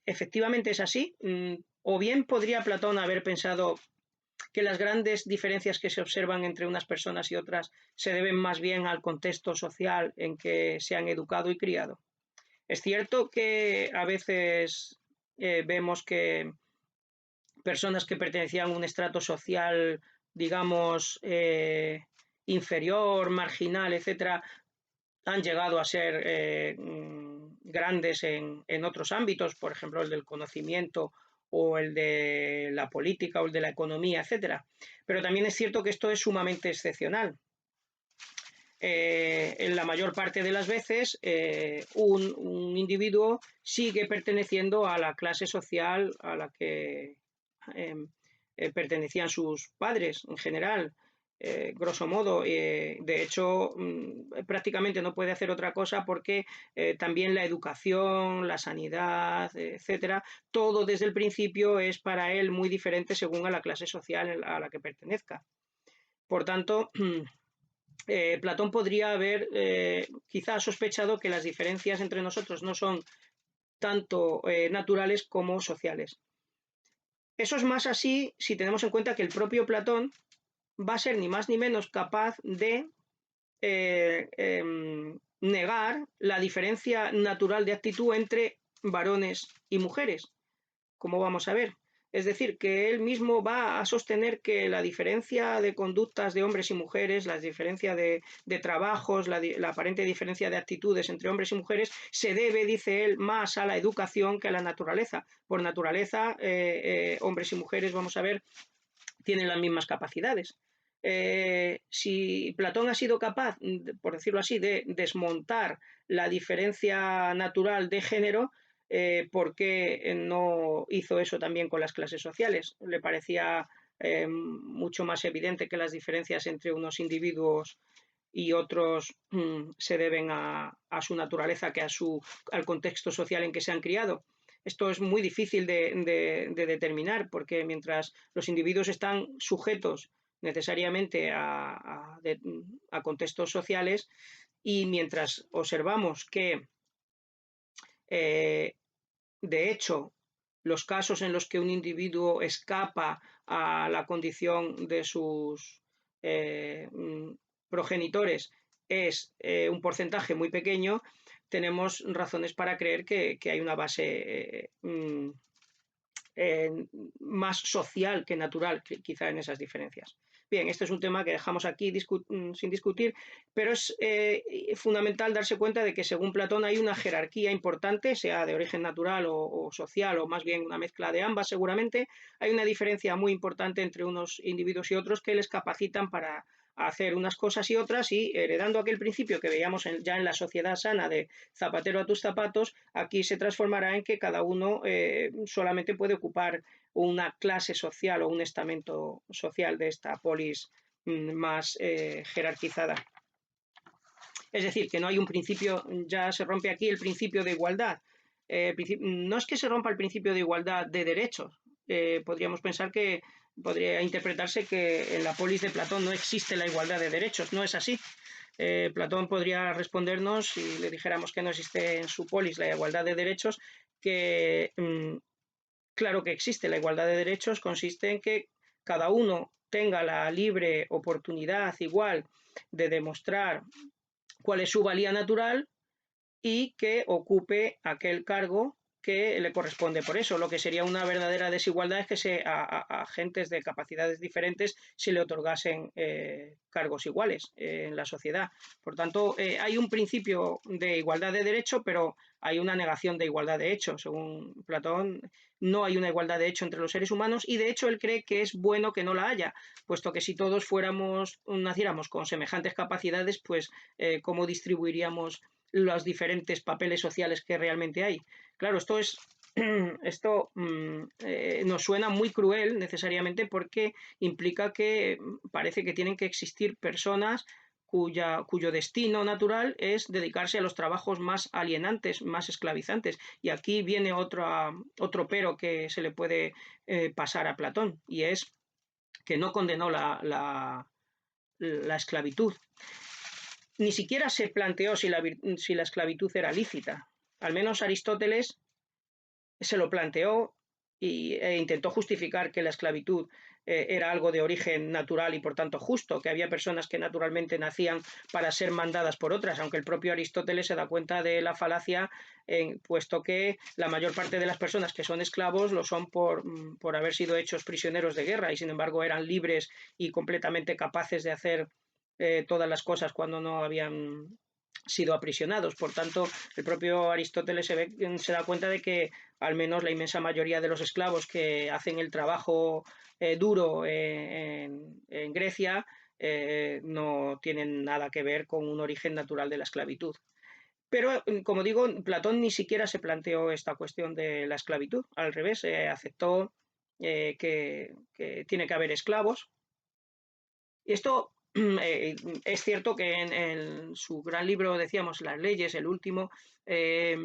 Efectivamente es así, o bien podría Platón haber pensado que las grandes diferencias que se observan entre unas personas y otras se deben más bien al contexto social en que se han educado y criado. Es cierto que a veces vemos que personas que pertenecían a un estrato social, digamos, inferior, marginal, etcétera, han llegado a ser grandes en otros ámbitos, por ejemplo, el del conocimiento o el de la política o el de la economía, etcétera. Pero también es cierto que esto es sumamente excepcional. En la mayor parte de las veces un individuo sigue perteneciendo a la clase social a la que pertenecían sus padres en general, grosso modo. De hecho, prácticamente no puede hacer otra cosa porque también la educación, la sanidad, etcétera, todo desde el principio es para él muy diferente según a la clase social a la que pertenezca. Por tanto, Platón podría haber quizá sospechado que las diferencias entre nosotros no son tanto naturales como sociales. Eso es más así si tenemos en cuenta que el propio Platón va a ser ni más ni menos capaz de negar la diferencia natural de actitud entre varones y mujeres, como vamos a ver. Es decir, que él mismo va a sostener que la diferencia de conductas de hombres y mujeres, la diferencia de trabajos, la aparente diferencia de actitudes entre hombres y mujeres, se debe, dice él, más a la educación que a la naturaleza. Por naturaleza, hombres y mujeres, vamos a ver, tienen las mismas capacidades. Si Platón ha sido capaz, por decirlo así, de desmontar la diferencia natural de género, ¿por qué no hizo eso también con las clases sociales? Le parecía mucho más evidente que las diferencias entre unos individuos y otros se deben a su naturaleza que al contexto social en que se han criado. Esto es muy difícil de determinar porque mientras los individuos están sujetos necesariamente a contextos sociales y mientras observamos que de hecho los casos en los que un individuo escapa a la condición de sus progenitores es un porcentaje muy pequeño, tenemos razones para creer que hay una base más social que natural, quizá en esas diferencias. Bien, este es un tema que dejamos aquí sin discutir, pero es fundamental darse cuenta de que según Platón hay una jerarquía importante, sea de origen natural o social, o más bien una mezcla de ambas seguramente. Hay una diferencia muy importante entre unos individuos y otros que les capacitan para hacer unas cosas y otras, y heredando aquel principio que veíamos ya en la sociedad sana de zapatero a tus zapatos, aquí se transformará en que cada uno solamente puede ocupar una clase social o un estamento social de esta polis más jerarquizada. Es decir, que no hay un principio, ya se rompe aquí el principio de igualdad. No es que se rompa el principio de igualdad de derechos. Podríamos pensar que podría interpretarse que en la polis de Platón no existe la igualdad de derechos. No es así. Platón podría respondernos, si le dijéramos que no existe en su polis la igualdad de derechos, que claro que existe. La igualdad de derechos consiste en que cada uno tenga la libre oportunidad igual de demostrar cuál es su valía natural y que ocupe aquel cargo que le corresponde por eso. Lo que sería una verdadera desigualdad es que a gentes de capacidades diferentes se le otorgasen cargos iguales en la sociedad. Por tanto, hay un principio de igualdad de derecho, pero hay una negación de igualdad de hecho. Según Platón, no hay una igualdad de hecho entre los seres humanos y de hecho él cree que es bueno que no la haya, puesto que si todos naciéramos con semejantes capacidades, pues cómo distribuiríamos los diferentes papeles sociales que realmente hay. Claro, esto nos suena muy cruel necesariamente porque implica que parece que tienen que existir personas cuyo destino natural es dedicarse a los trabajos más alienantes, más esclavizantes. Y aquí viene otro pero que se le puede pasar a Platón, y es que no condenó la esclavitud. Ni siquiera se planteó si la esclavitud era lícita. Al menos Aristóteles se lo planteó e intentó justificar que la esclavitud era algo de origen natural y por tanto justo, que había personas que naturalmente nacían para ser mandadas por otras, aunque el propio Aristóteles se da cuenta de la falacia, puesto que la mayor parte de las personas que son esclavos lo son por haber sido hechos prisioneros de guerra y sin embargo eran libres y completamente capaces de hacer todas las cosas cuando no habían sido aprisionados. Por tanto, el propio Aristóteles se da cuenta de que al menos la inmensa mayoría de los esclavos que hacen el trabajo duro en Grecia no tienen nada que ver con un origen natural de la esclavitud. Pero, como digo, Platón ni siquiera se planteó esta cuestión de la esclavitud. Al revés, aceptó que tiene que haber esclavos. Y esto es cierto que en su gran libro, decíamos, Las leyes, el último, eh,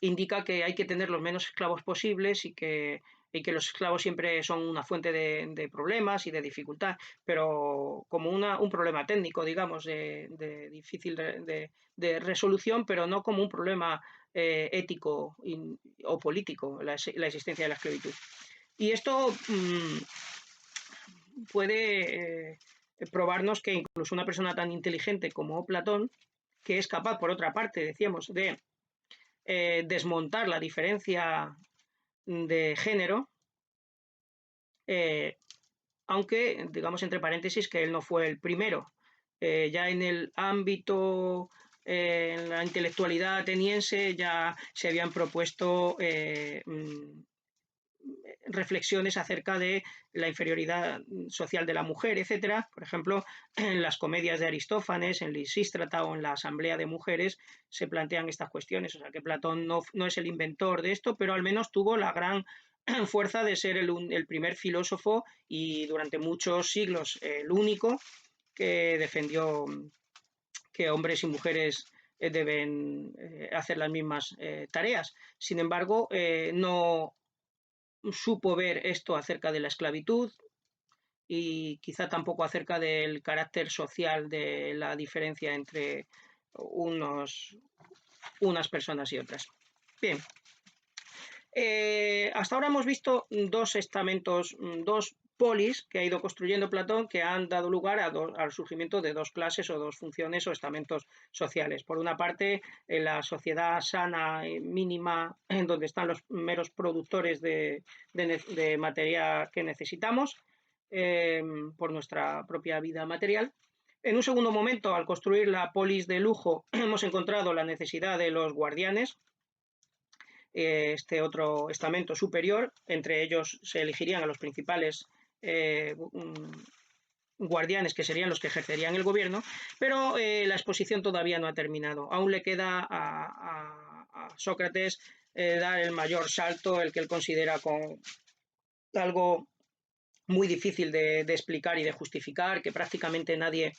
indica que hay que tener los menos esclavos posibles y que los esclavos siempre son una fuente de problemas y de dificultad, pero como un problema técnico, digamos, de difícil de resolución, pero no como un problema ético o político, la existencia de la esclavitud. Y esto puede probarnos que incluso una persona tan inteligente como Platón, que es capaz, por otra parte, decíamos, de desmontar la diferencia de género, aunque, digamos entre paréntesis, que él no fue el primero. Ya en el ámbito, en la intelectualidad ateniense, ya se habían propuesto reflexiones acerca de la inferioridad social de la mujer, etcétera. Por ejemplo, en las comedias de Aristófanes, en Lisístrata o en la Asamblea de Mujeres se plantean estas cuestiones. O sea que Platón no es el inventor de esto, pero al menos tuvo la gran fuerza de ser el primer filósofo y durante muchos siglos el único que defendió que hombres y mujeres deben hacer las mismas tareas. Sin embargo, no supo ver esto acerca de la esclavitud y quizá tampoco acerca del carácter social de la diferencia entre unas personas y otras. Bien, hasta ahora hemos visto dos estamentos, dos polis que ha ido construyendo Platón que han dado lugar al surgimiento de dos clases o dos funciones o estamentos sociales. Por una parte, la sociedad sana, mínima, en donde están los meros productores de materia que necesitamos por nuestra propia vida material. En un segundo momento, al construir la polis de lujo, hemos encontrado la necesidad de los guardianes, este otro estamento superior. Entre ellos se elegirían a los principales guardianes, que serían los que ejercerían el gobierno, pero la exposición todavía no ha terminado. Aún le queda a Sócrates dar el mayor salto, el que él considera con algo muy difícil de explicar y de justificar, que prácticamente nadie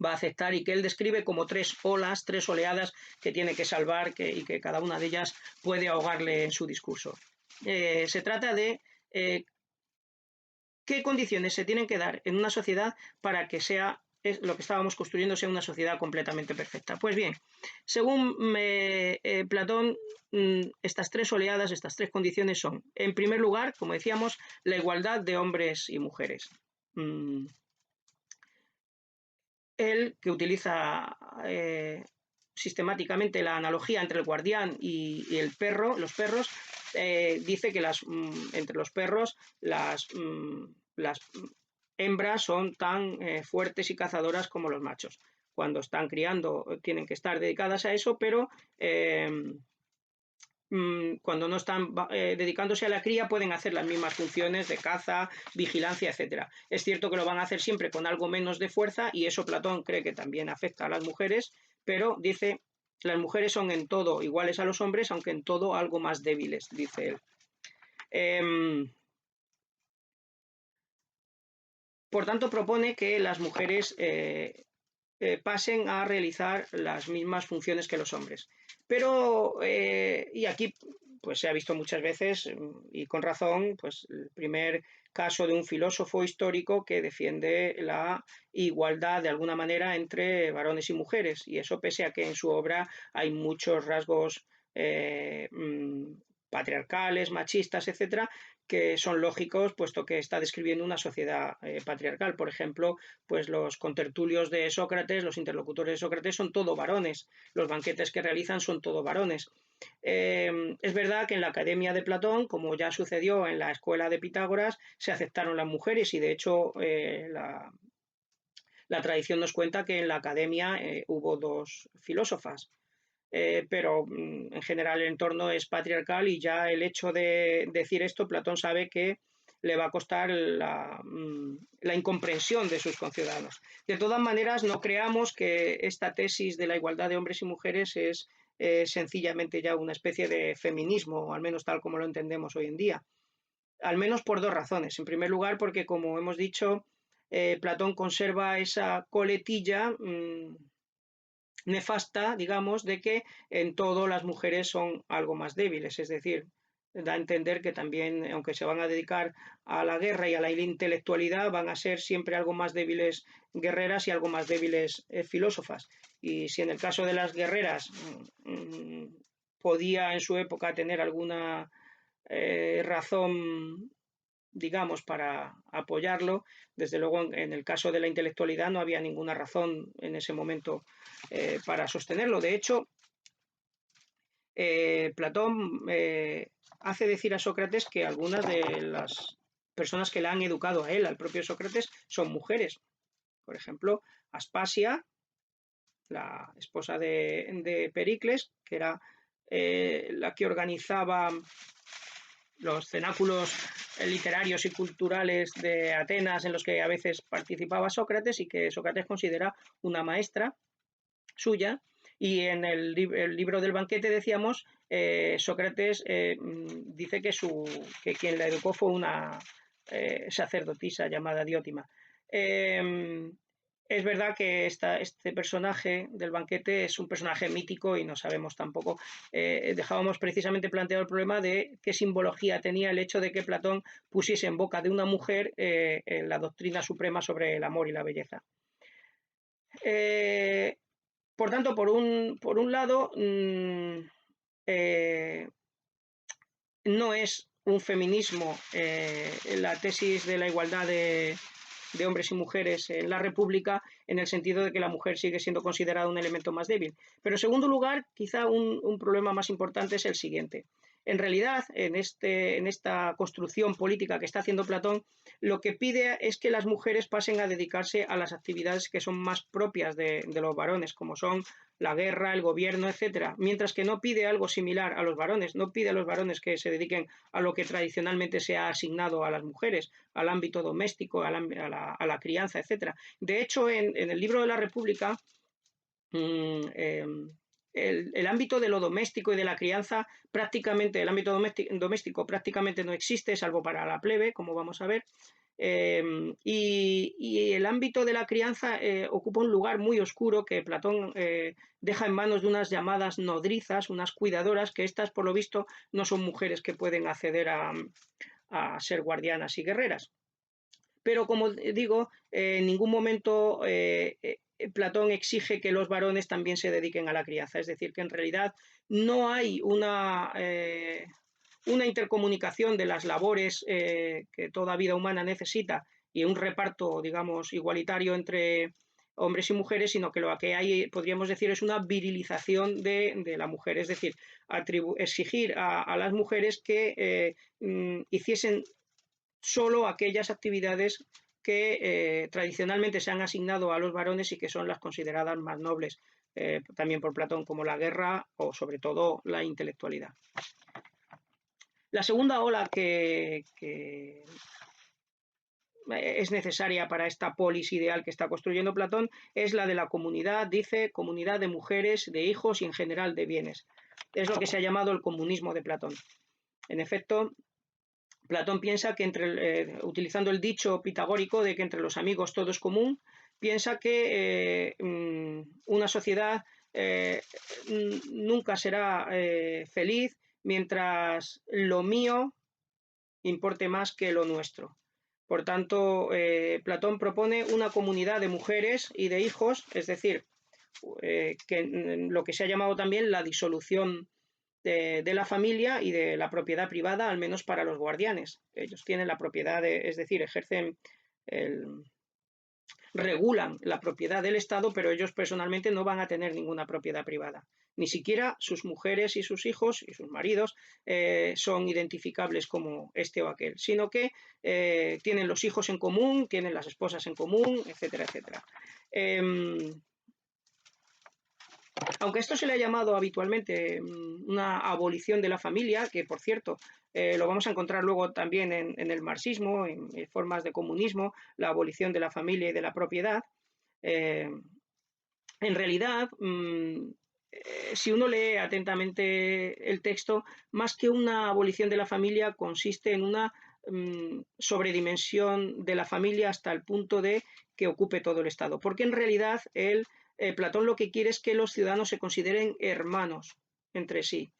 va a aceptar y que él describe como tres olas, tres oleadas que tiene que salvar y que cada una de ellas puede ahogarle en su discurso. Se trata de qué condiciones se tienen que dar en una sociedad para que sea lo que estábamos construyendo sea una sociedad completamente perfecta. Pues bien, según Platón, estas tres oleadas, estas tres condiciones son, en primer lugar, como decíamos, la igualdad de hombres y mujeres. Él, que utiliza sistemáticamente la analogía entre el guardián y el perro, los perros, dice que entre los perros las hembras son tan fuertes y cazadoras como los machos. Cuando están criando tienen que estar dedicadas a eso, pero cuando no están dedicándose a la cría pueden hacer las mismas funciones de caza, vigilancia, etc. Es cierto que lo van a hacer siempre con algo menos de fuerza y eso Platón cree que también afecta a las mujeres, pero dice las mujeres son en todo iguales a los hombres, aunque en todo algo más débiles, dice él. Por tanto, propone que las mujeres pasen a realizar las mismas funciones que los hombres. Pero, y aquí pues se ha visto muchas veces, y con razón, pues el primer caso de un filósofo histórico que defiende la igualdad de alguna manera entre varones y mujeres, y eso pese a que en su obra hay muchos rasgos patriarcales, machistas, etcétera, que son lógicos puesto que está describiendo una sociedad patriarcal. Por ejemplo, pues los contertulios de Sócrates, los interlocutores de Sócrates son todo varones, los banquetes que realizan son todo varones. Es verdad que en la Academia de Platón, como ya sucedió en la escuela de Pitágoras, se aceptaron las mujeres y de hecho la tradición nos cuenta que en la Academia hubo dos filósofas, pero en general el entorno es patriarcal y ya el hecho de decir esto, Platón sabe que le va a costar la incomprensión de sus conciudadanos. De todas maneras, no creamos que esta tesis de la igualdad de hombres y mujeres es sencillamente ya una especie de feminismo, o al menos tal como lo entendemos hoy en día. Al menos por dos razones. En primer lugar, porque como hemos dicho, Platón conserva esa coletilla nefasta, digamos, de que en todo las mujeres son algo más débiles, es decir, da a entender que también, aunque se van a dedicar a la guerra y a la intelectualidad, van a ser siempre algo más débiles guerreras y algo más débiles filósofas. Y si en el caso de las guerreras podía en su época tener alguna razón, digamos, para apoyarlo, desde luego en el caso de la intelectualidad no había ninguna razón en ese momento para sostenerlo. De hecho, Platón hace decir a Sócrates que algunas de las personas que le han educado a él, al propio Sócrates, son mujeres. Por ejemplo, Aspasia, la esposa de Pericles, que era la que organizaba los cenáculos literarios y culturales de Atenas en los que a veces participaba Sócrates y que Sócrates considera una maestra suya. Y en el libro del banquete decíamos, Sócrates dice que quien la educó fue una sacerdotisa llamada Diótima. Es verdad que este personaje del banquete es un personaje mítico y no sabemos tampoco, dejábamos precisamente planteado el problema de qué simbología tenía el hecho de que Platón pusiese en boca de una mujer la doctrina suprema sobre el amor y la belleza. Por tanto, por un lado, no es un feminismo la tesis de la igualdad de hombres y mujeres en la República, en el sentido de que la mujer sigue siendo considerada un elemento más débil. Pero en segundo lugar, quizá un problema más importante es el siguiente. En realidad, en esta construcción política que está haciendo Platón, lo que pide es que las mujeres pasen a dedicarse a las actividades que son más propias de los varones, como son la guerra, el gobierno, etcétera, mientras que no pide algo similar a los varones, no pide a los varones que se dediquen a lo que tradicionalmente se ha asignado a las mujeres, al ámbito doméstico, a la crianza, etcétera. De hecho, en el libro de la República, el ámbito de lo doméstico y de la crianza, prácticamente, el ámbito doméstico prácticamente no existe, salvo para la plebe, como vamos a ver. Y el ámbito de la crianza ocupa un lugar muy oscuro que Platón deja en manos de unas llamadas nodrizas, unas cuidadoras, que estas, por lo visto, no son mujeres que pueden acceder a ser guardianas y guerreras. Pero, como digo, en ningún momento Platón exige que los varones también se dediquen a la crianza. Es decir, que en realidad no hay una intercomunicación de las labores que toda vida humana necesita y un reparto, digamos, igualitario entre hombres y mujeres, sino que lo que hay, podríamos decir, es una virilización de la mujer. Es decir, exigir a las mujeres que hiciesen solo aquellas actividades que tradicionalmente se han asignado a los varones y que son las consideradas más nobles, también por Platón, como la guerra o sobre todo la intelectualidad. La segunda ola que es necesaria para esta polis ideal que está construyendo Platón es la de la comunidad, dice, comunidad de mujeres, de hijos y en general de bienes. Es lo que se ha llamado el comunismo de Platón. En efecto, Platón piensa que utilizando el dicho pitagórico de que entre los amigos todo es común, piensa que una sociedad nunca será feliz mientras lo mío importe más que lo nuestro. Por tanto, Platón propone una comunidad de mujeres y de hijos, es decir, lo que se ha llamado también la disolución de la familia y de la propiedad privada, al menos para los guardianes. Ellos tienen la propiedad, es decir, regulan la propiedad del Estado, pero ellos personalmente no van a tener ninguna propiedad privada. Ni siquiera sus mujeres y sus hijos y sus maridos son identificables como este o aquel, sino que tienen los hijos en común, tienen las esposas en común, etcétera, etcétera. Aunque esto se le ha llamado habitualmente una abolición de la familia, que por cierto lo vamos a encontrar luego también en el marxismo, en formas de comunismo, la abolición de la familia y de la propiedad, en realidad, si uno lee atentamente el texto, más que una abolición de la familia, consiste en una sobredimensión de la familia hasta el punto de que ocupe todo el Estado, porque en realidad Platón lo que quiere es que los ciudadanos se consideren hermanos entre sí.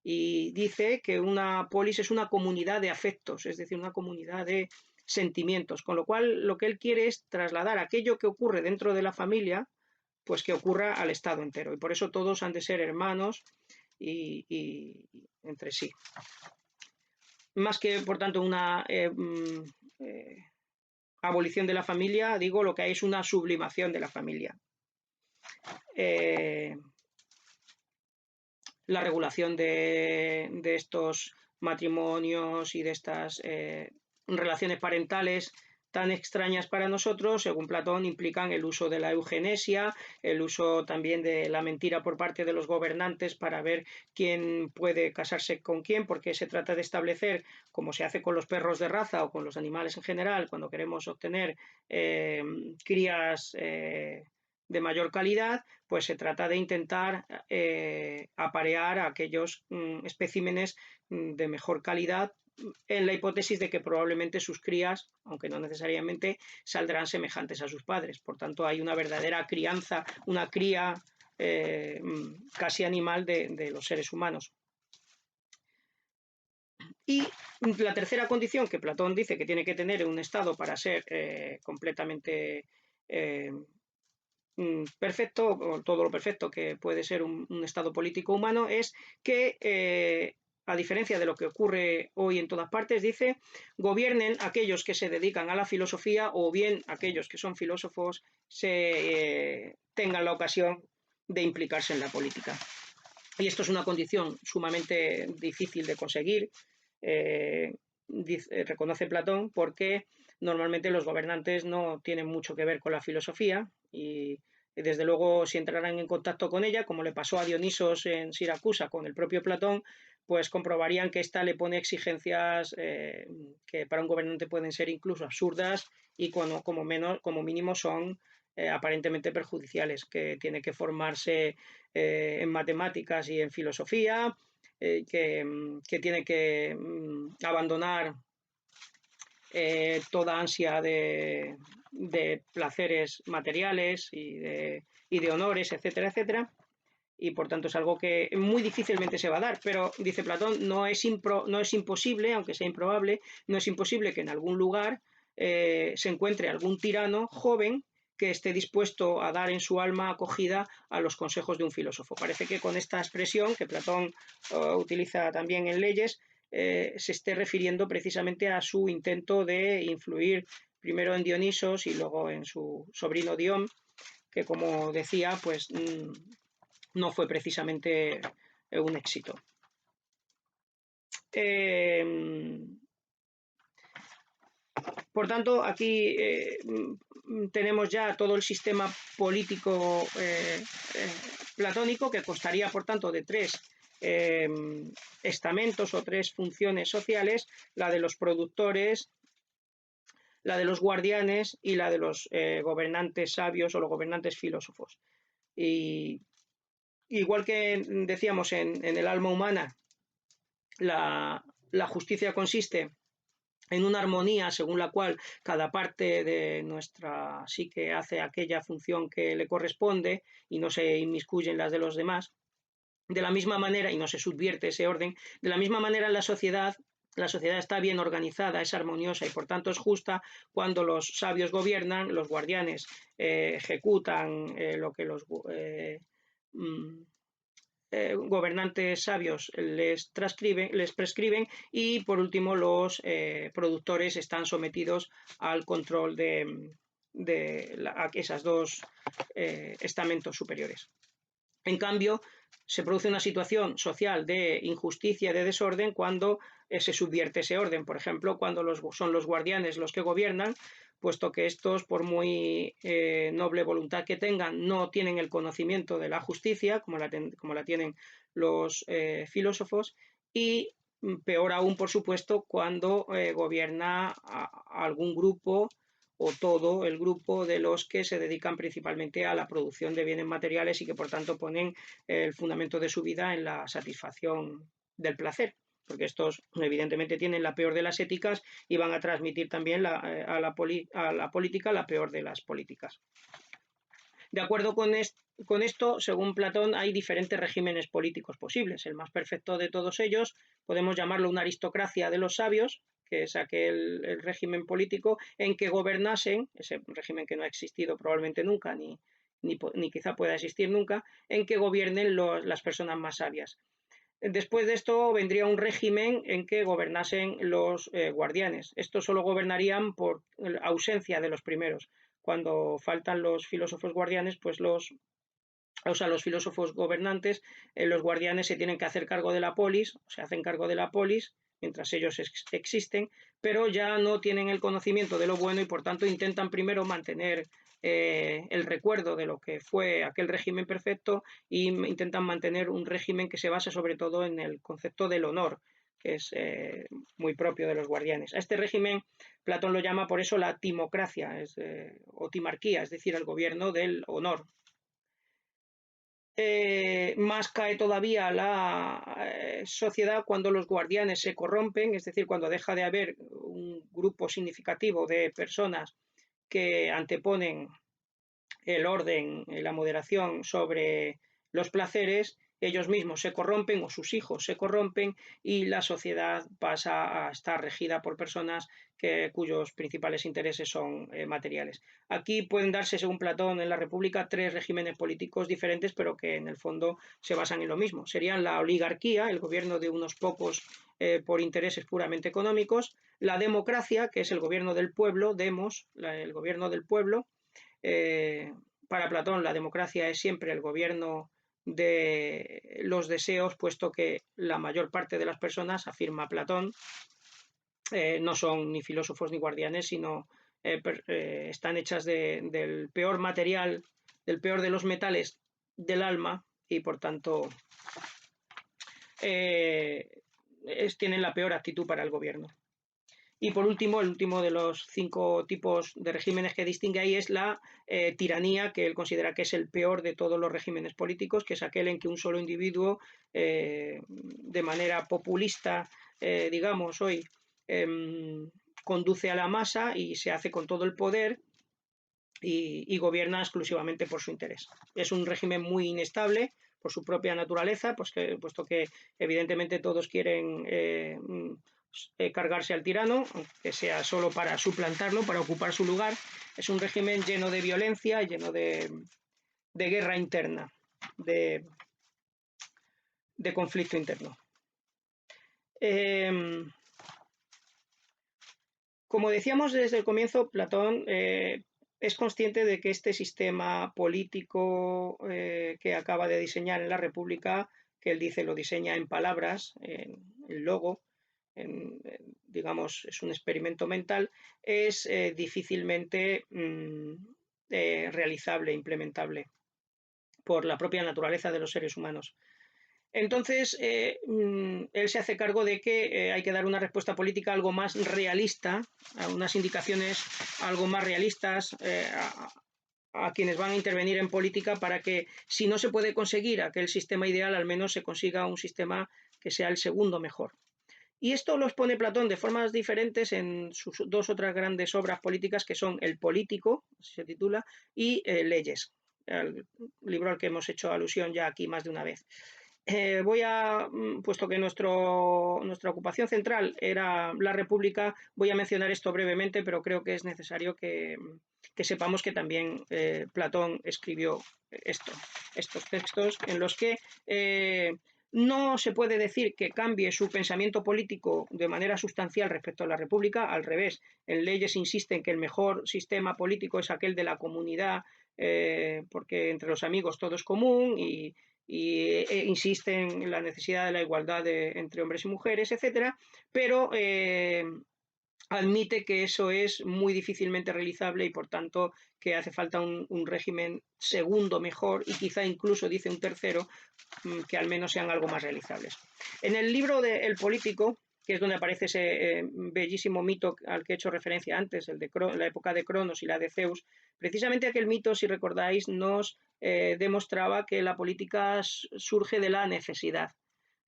Y dice que una polis es una comunidad de afectos, es decir, una comunidad de sentimientos, con lo cual lo que él quiere es trasladar aquello que ocurre dentro de la familia, pues que ocurra al Estado entero. Y por eso todos han de ser hermanos y entre sí. Más que, por tanto, una abolición de la familia, digo, lo que hay es una sublimación de la familia. La regulación de estos matrimonios y de estas relaciones parentales tan extrañas para nosotros, según Platón, implican el uso de la eugenesia, el uso también de la mentira por parte de los gobernantes para ver quién puede casarse con quién, porque se trata de establecer, como se hace con los perros de raza o con los animales en general, cuando queremos obtener crías de mayor calidad, pues se trata de intentar aparear a aquellos especímenes de mejor calidad, en la hipótesis de que probablemente sus crías, aunque no necesariamente, saldrán semejantes a sus padres. Por tanto, hay una verdadera crianza, una cría casi animal de los seres humanos. Y la tercera condición que Platón dice que tiene que tener un Estado para ser completamente perfecto, o todo lo perfecto que puede ser un Estado político humano, es que a diferencia de lo que ocurre hoy en todas partes, dice, gobiernen aquellos que se dedican a la filosofía o bien aquellos que son filósofos tengan la ocasión de implicarse en la política. Y esto es una condición sumamente difícil de conseguir, reconoce Platón, porque normalmente los gobernantes no tienen mucho que ver con la filosofía y desde luego si entraran en contacto con ella, como le pasó a Dionisos en Siracusa con el propio Platón, pues comprobarían que ésta le pone exigencias que para un gobernante pueden ser incluso absurdas y como mínimo son aparentemente perjudiciales, que tiene que formarse en matemáticas y en filosofía, que tiene que abandonar toda ansia de placeres materiales y de honores, etcétera, etcétera. Y por tanto es algo que muy difícilmente se va a dar, pero dice Platón, no es imposible, aunque sea improbable, no es imposible que en algún lugar se encuentre algún tirano joven que esté dispuesto a dar en su alma acogida a los consejos de un filósofo. Parece que con esta expresión que Platón utiliza también en Leyes, se esté refiriendo precisamente a su intento de influir primero en Dionisos y luego en su sobrino Dion, que como decía, pues no fue precisamente un éxito. Por tanto, aquí tenemos ya todo el sistema político platónico, que constaría, por tanto, de tres estamentos o tres funciones sociales: la de los productores, la de los guardianes y la de los gobernantes sabios o los gobernantes filósofos. Y igual que decíamos en el alma humana, la justicia consiste en una armonía según la cual cada parte de nuestra psique hace aquella función que le corresponde y no se inmiscuye en las de los demás. De la misma manera, y no se subvierte ese orden, de la misma manera en la sociedad está bien organizada, es armoniosa y por tanto es justa cuando los sabios gobiernan, los guardianes ejecutan lo que los gobernantes sabios les prescriben y por último los productores están sometidos al control de esos dos estamentos superiores. En cambio, se produce una situación social de injusticia y de desorden cuando se subvierte ese orden. Por ejemplo, cuando son los guardianes los que gobiernan, puesto que estos, por muy noble voluntad que tengan, no tienen el conocimiento de la justicia, como la tienen los filósofos, y peor aún, por supuesto, cuando gobierna a algún grupo o todo el grupo de los que se dedican principalmente a la producción de bienes materiales y que por tanto ponen el fundamento de su vida en la satisfacción del placer, porque estos evidentemente tienen la peor de las éticas y van a transmitir también a la política la peor de las políticas. De acuerdo con esto, según Platón, hay diferentes regímenes políticos posibles. El más perfecto de todos ellos podemos llamarlo una aristocracia de los sabios, que es aquel régimen político en que gobernasen, ese régimen que no ha existido probablemente nunca, ni quizá pueda existir nunca, en que gobiernen las personas más sabias. Después de esto vendría un régimen en que gobernasen los guardianes. Estos solo gobernarían por ausencia de los primeros. Cuando faltan los filósofos guardianes, pues los filósofos gobernantes, los guardianes se tienen que hacer cargo de la polis, se hacen cargo de la polis mientras ellos existen, pero ya no tienen el conocimiento de lo bueno y por tanto intentan primero mantener el recuerdo de lo que fue aquel régimen perfecto e intentan mantener un régimen que se basa sobre todo en el concepto del honor, que es muy propio de los guardianes. A este régimen Platón lo llama por eso la timocracia o timarquía, es decir, el gobierno del honor. Más cae todavía la sociedad cuando los guardianes se corrompen, es decir, cuando deja de haber un grupo significativo de personas que anteponen el orden y la moderación sobre los placeres, ellos mismos se corrompen o sus hijos se corrompen y la sociedad pasa a estar regida por personas cuyos principales intereses son materiales. Aquí pueden darse, según Platón en la República, tres regímenes políticos diferentes, pero que en el fondo se basan en lo mismo. Serían la oligarquía, el gobierno de unos pocos por intereses puramente económicos, la democracia, que es el gobierno del pueblo, demos, el gobierno del pueblo. Para Platón la democracia es siempre el gobierno de los deseos, puesto que la mayor parte de las personas, afirma Platón, no son ni filósofos ni guardianes, sino están hechas del peor material, del peor de los metales del alma y por tanto tienen la peor actitud para el gobierno. Y por último, el último de los 5 tipos de regímenes que distingue ahí es la tiranía, que él considera que es el peor de todos los regímenes políticos, que es aquel en que un solo individuo, de manera populista, digamos hoy, conduce a la masa y se hace con todo el poder y gobierna exclusivamente por su interés. Es un régimen muy inestable por su propia naturaleza, puesto que evidentemente todos quieren cargarse al tirano, aunque sea solo para suplantarlo, para ocupar su lugar. Es un régimen lleno de violencia, lleno de guerra interna, de conflicto interno. Como decíamos desde el comienzo, Platón es consciente de que este sistema político que acaba de diseñar en la República, que él dice lo diseña en palabras, en el logo, digamos, es un experimento mental, es difícilmente realizable, implementable por la propia naturaleza de los seres humanos. Entonces, él se hace cargo de que hay que dar una respuesta política algo más realista, a unas indicaciones algo más realistas a quienes van a intervenir en política para que, si no se puede conseguir aquel sistema ideal, al menos se consiga un sistema que sea el segundo mejor. Y esto lo expone Platón de formas diferentes en sus 2 otras grandes obras políticas, que son El Político, se titula, y Leyes, el libro al que hemos hecho alusión ya aquí más de una vez. puesto que nuestra ocupación central era la República, voy a mencionar esto brevemente, pero creo que es necesario que sepamos que también Platón escribió estos textos en los que no se puede decir que cambie su pensamiento político de manera sustancial respecto a la República, al revés, en Leyes insiste en que el mejor sistema político es aquel de la comunidad, porque entre los amigos todo es común e insisten en la necesidad de la igualdad entre hombres y mujeres, etcétera, pero admite que eso es muy difícilmente realizable y por tanto que hace falta un régimen segundo mejor y quizá incluso dice un tercero que al menos sean algo más realizables. En el libro de El Político, que es donde aparece ese bellísimo mito al que he hecho referencia antes, el de la época de Cronos y la de Zeus, precisamente aquel mito, si recordáis, nos demostraba que la política surge de la necesidad.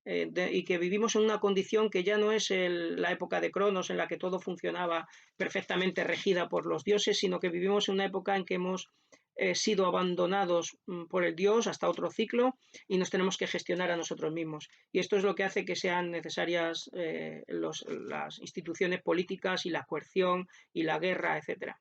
Y que vivimos en una condición que ya no es la época de Cronos en la que todo funcionaba perfectamente regida por los dioses, sino que vivimos en una época en que hemos sido abandonados por el dios hasta otro ciclo y nos tenemos que gestionar a nosotros mismos. Y esto es lo que hace que sean necesarias las instituciones políticas y la coerción y la guerra, etcétera.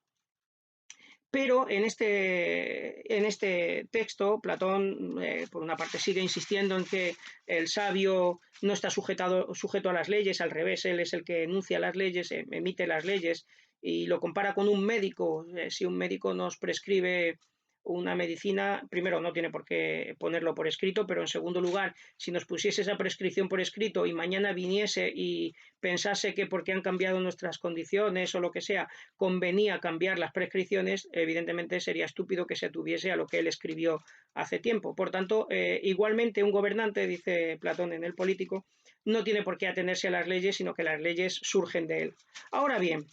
Pero en este texto, Platón, por una parte, sigue insistiendo en que el sabio no está sujeto a las leyes, al revés, él es el que enuncia las leyes, emite las leyes, y lo compara con un médico. Si un médico nos prescribe una medicina, primero no tiene por qué ponerlo por escrito, pero en segundo lugar, si nos pusiese esa prescripción por escrito y mañana viniese y pensase que porque han cambiado nuestras condiciones o lo que sea, convenía cambiar las prescripciones, evidentemente sería estúpido que se atuviese a lo que él escribió hace tiempo. Por tanto, igualmente un gobernante, dice Platón en El Político, no tiene por qué atenerse a las leyes, sino que las leyes surgen de él. Ahora bien,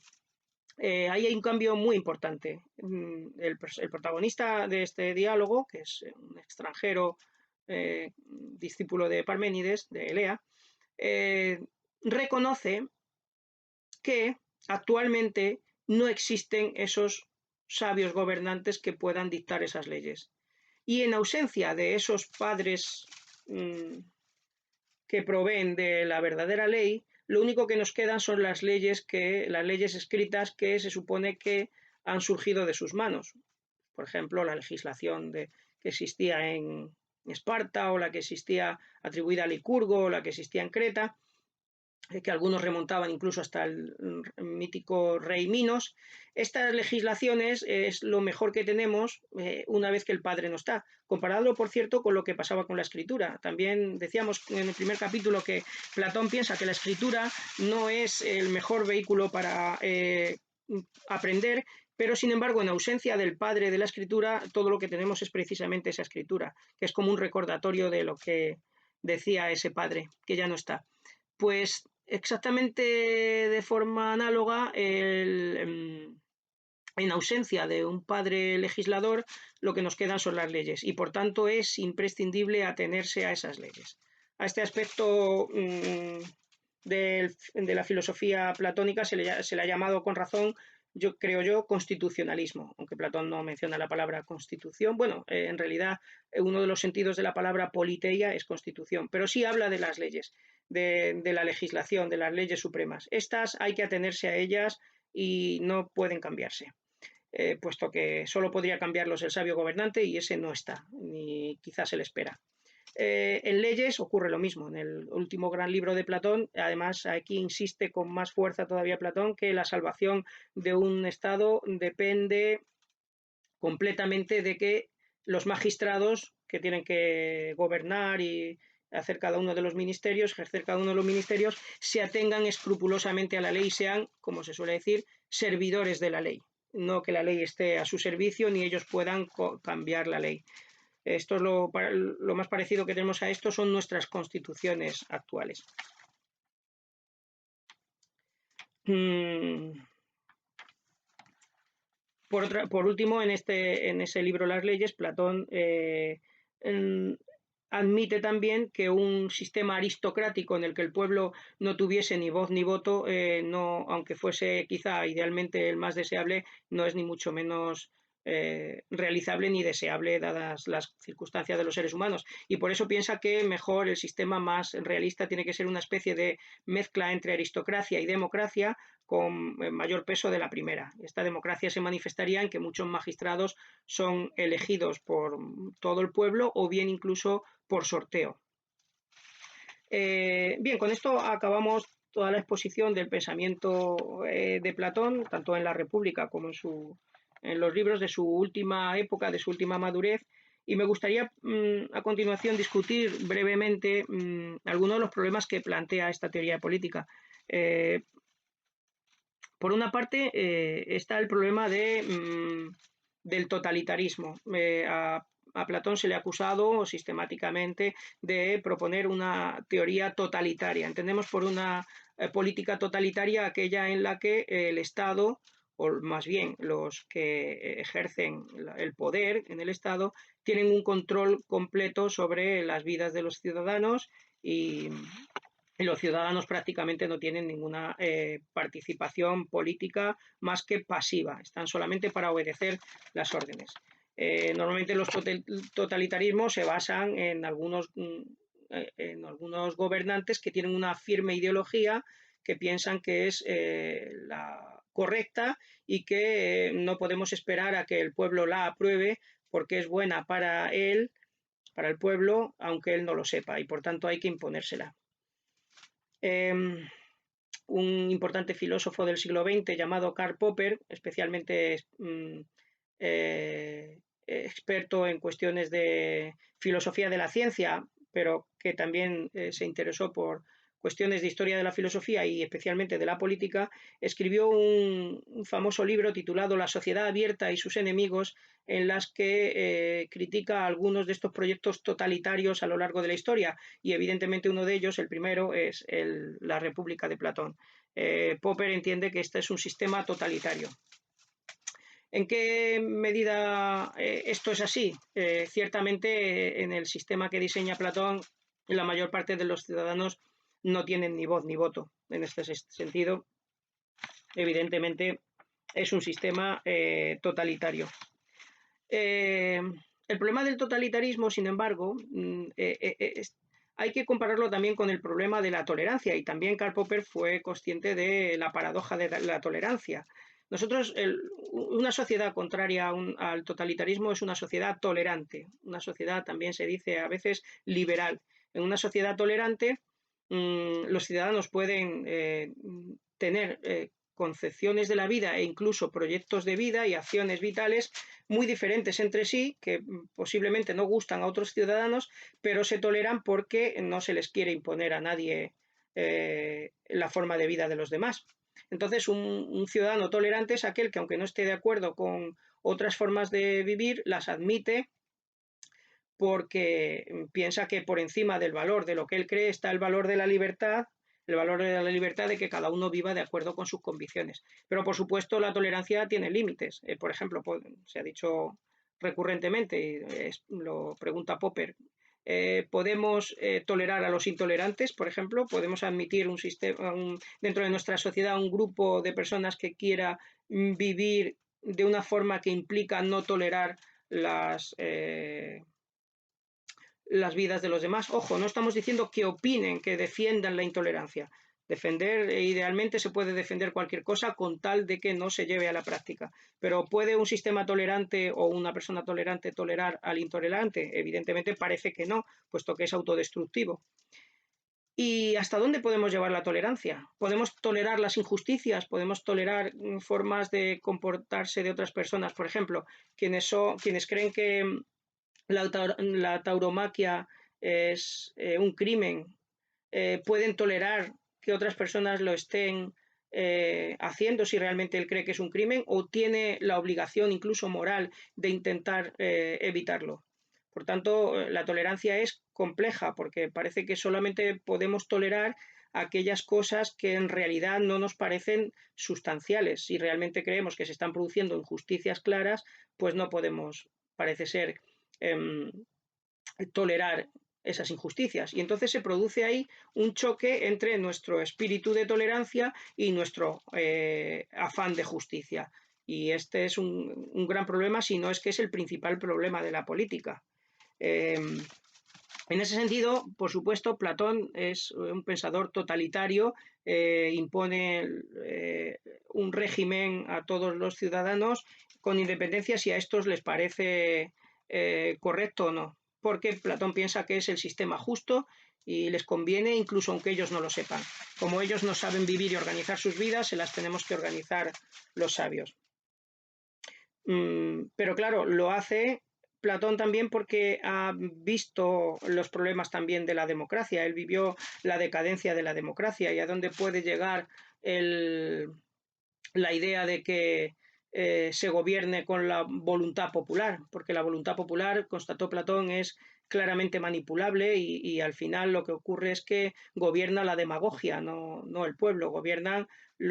ahí hay un cambio muy importante. El protagonista de este diálogo, que es un extranjero discípulo de Parménides, de Elea, reconoce que actualmente no existen esos sabios gobernantes que puedan dictar esas leyes. Y en ausencia de esos padres que proveen de la verdadera ley, lo único que nos quedan son las leyes escritas que se supone que han surgido de sus manos. Por ejemplo, la legislación que existía en Esparta o la que existía atribuida a Licurgo o la que existía en Creta, que algunos remontaban incluso hasta el mítico rey Minos. Estas legislaciones es lo mejor que tenemos una vez que el padre no está. Compararlo, por cierto, con lo que pasaba con la escritura. También decíamos en el primer capítulo que Platón piensa que la escritura no es el mejor vehículo para aprender, pero sin embargo, en ausencia del padre de la escritura, todo lo que tenemos es precisamente esa escritura, que es como un recordatorio de lo que decía ese padre, que ya no está. Pues exactamente de forma análoga, en ausencia de un padre legislador, lo que nos quedan son las leyes y por tanto es imprescindible atenerse a esas leyes. A este aspecto de la filosofía platónica se le ha llamado con razón, creo yo, constitucionalismo, aunque Platón no menciona la palabra constitución. Bueno, en realidad uno de los sentidos de la palabra politeia es constitución, pero sí habla de las leyes, de la legislación, de las leyes supremas. Estas hay que atenerse a ellas y no pueden cambiarse. Puesto que solo podría cambiarlos el sabio gobernante y ese no está, ni quizás se le espera. En leyes ocurre lo mismo. En el último gran libro de Platón, además aquí insiste con más fuerza todavía Platón que la salvación de un Estado depende completamente de que los magistrados que tienen que gobernar y hacer cada uno de los ministerios, ejercer cada uno de los ministerios, se atengan escrupulosamente a la ley y sean, como se suele decir, servidores de la ley. No que la ley esté a su servicio ni ellos puedan cambiar la ley. Esto es lo más parecido que tenemos a esto son nuestras constituciones actuales. Por último, en ese libro Las leyes, Platón admite también que un sistema aristocrático en el que el pueblo no tuviese ni voz ni voto, no, aunque fuese quizá idealmente el más deseable, no es ni mucho menos realizable ni deseable dadas las circunstancias de los seres humanos, y por eso piensa que mejor el sistema más realista tiene que ser una especie de mezcla entre aristocracia y democracia con mayor peso de la primera. Esta democracia se manifestaría en que muchos magistrados son elegidos por todo el pueblo o bien incluso por sorteo. Bien, con esto acabamos toda la exposición del pensamiento de Platón, tanto en la República como en los libros de su última época, de su última madurez, y me gustaría a continuación discutir brevemente algunos de los problemas que plantea esta teoría política. Por una parte está el problema del totalitarismo. A Platón se le ha acusado sistemáticamente de proponer una teoría totalitaria. Entendemos por una política totalitaria aquella en la que el Estado, o más bien los que ejercen el poder en el Estado, tienen un control completo sobre las vidas de los ciudadanos y los ciudadanos prácticamente no tienen ninguna participación política más que pasiva, están solamente para obedecer las órdenes. Normalmente los totalitarismos se basan en algunos gobernantes que tienen una firme ideología, que piensan que es la correcta y que no podemos esperar a que el pueblo la apruebe porque es buena para él, para el pueblo, aunque él no lo sepa, y por tanto hay que imponérsela. Un importante filósofo del siglo XX llamado Karl Popper, especialmente experto en cuestiones de filosofía de la ciencia, pero que también se interesó por cuestiones de historia de la filosofía y especialmente de la política, escribió un famoso libro titulado La sociedad abierta y sus enemigos, en las que critica algunos de estos proyectos totalitarios a lo largo de la historia, y evidentemente uno de ellos, el primero, es la República de Platón. Popper entiende que este es un sistema totalitario. ¿En qué medida esto es así? Ciertamente en el sistema que diseña Platón, la mayor parte de los ciudadanos no tienen ni voz ni voto. En este sentido, evidentemente es un sistema totalitario. El problema del totalitarismo, sin embargo, hay que compararlo también con el problema de la tolerancia, y también Karl Popper fue consciente de la paradoja de la tolerancia. Nosotros, una sociedad contraria al totalitarismo es una sociedad tolerante, una sociedad, también se dice a veces, liberal. En una sociedad tolerante, los ciudadanos pueden tener concepciones de la vida e incluso proyectos de vida y acciones vitales muy diferentes entre sí, que posiblemente no gustan a otros ciudadanos, pero se toleran porque no se les quiere imponer a nadie la forma de vida de los demás. Entonces, un ciudadano tolerante es aquel que, aunque no esté de acuerdo con otras formas de vivir, las admite porque piensa que por encima del valor de lo que él cree está el valor de la libertad, el valor de la libertad de que cada uno viva de acuerdo con sus convicciones. Pero, por supuesto, la tolerancia tiene límites. Por ejemplo, se ha dicho recurrentemente, y lo pregunta Popper, ¿podemos tolerar a los intolerantes, por ejemplo? ¿Podemos admitir dentro de nuestra sociedad un grupo de personas que quiera vivir de una forma que implica no tolerar las vidas de los demás? Ojo, no estamos diciendo que opinen, que defiendan la intolerancia. Idealmente se puede defender cualquier cosa con tal de que no se lleve a la práctica. Pero ¿puede un sistema tolerante o una persona tolerante tolerar al intolerante? Evidentemente parece que no, puesto que es autodestructivo. ¿Y hasta dónde podemos llevar la tolerancia? ¿Podemos tolerar las injusticias? ¿Podemos tolerar formas de comportarse de otras personas? Por ejemplo, quienes creen que la tauromaquia es un crimen, pueden tolerar que otras personas lo estén haciendo si realmente él cree que es un crimen, o tiene la obligación, incluso moral, de intentar evitarlo. Por tanto, la tolerancia es compleja porque parece que solamente podemos tolerar aquellas cosas que en realidad no nos parecen sustanciales. Si realmente creemos que se están produciendo injusticias claras, pues no podemos, parece ser, tolerar esas injusticias, y entonces se produce ahí un choque entre nuestro espíritu de tolerancia y nuestro afán de justicia. Y este es un gran problema, si no es que es el principal problema de la política. En ese sentido, por supuesto, Platón es un pensador totalitario, impone un régimen a todos los ciudadanos con independencia si a estos les parece correcto o no, porque Platón piensa que es el sistema justo y les conviene incluso aunque ellos no lo sepan. Como ellos no saben vivir y organizar sus vidas, se las tenemos que organizar los sabios. Pero claro, lo hace Platón también porque ha visto los problemas también de la democracia. Él vivió la decadencia de la democracia y a dónde puede llegar la idea de que se gobierne con la voluntad popular, porque la voluntad popular, constató Platón, es claramente manipulable y al final lo que ocurre es que gobierna la demagogia, no el pueblo, gobiernan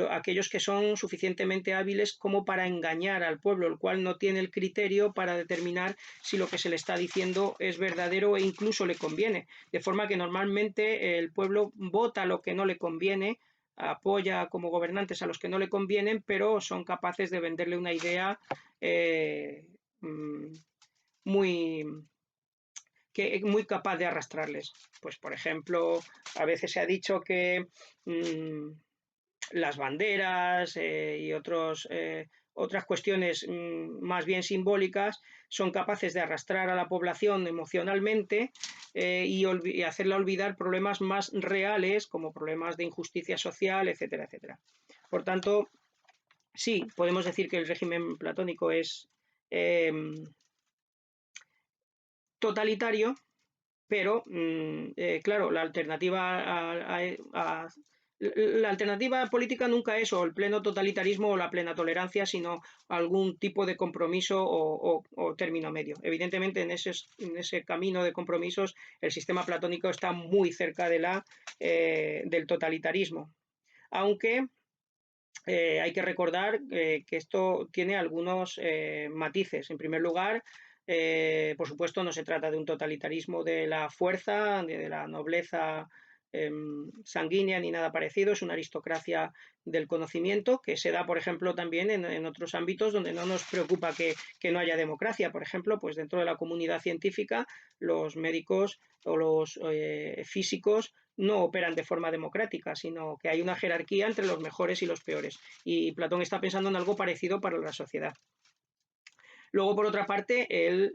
aquellos que son suficientemente hábiles como para engañar al pueblo, el cual no tiene el criterio para determinar si lo que se le está diciendo es verdadero e incluso le conviene. De forma que normalmente el pueblo vota lo que no le conviene, apoya como gobernantes a los que no le convienen, pero son capaces de venderle una idea muy, muy capaz de arrastrarles. Pues, por ejemplo, a veces se ha dicho que las banderas y otras cuestiones más bien simbólicas son capaces de arrastrar a la población emocionalmente y hacerla olvidar problemas más reales como problemas de injusticia social, etcétera, etcétera. Por tanto, sí, podemos decir que el régimen platónico es totalitario, pero claro, la alternativa política nunca es o el pleno totalitarismo o la plena tolerancia, sino algún tipo de compromiso o término medio. Evidentemente, en ese camino de compromisos, el sistema platónico está muy cerca del totalitarismo. Aunque hay que recordar que esto tiene algunos matices. En primer lugar, por supuesto, no se trata de un totalitarismo de la fuerza, ni de la nobleza sanguínea, ni nada parecido. Es una aristocracia del conocimiento que se da, por ejemplo, también en otros ámbitos donde no nos preocupa que no haya democracia. Por ejemplo, pues dentro de la comunidad científica, los médicos o los físicos no operan de forma democrática, sino que hay una jerarquía entre los mejores y los peores. Y Platón está pensando en algo parecido para la sociedad. Luego, por otra parte, él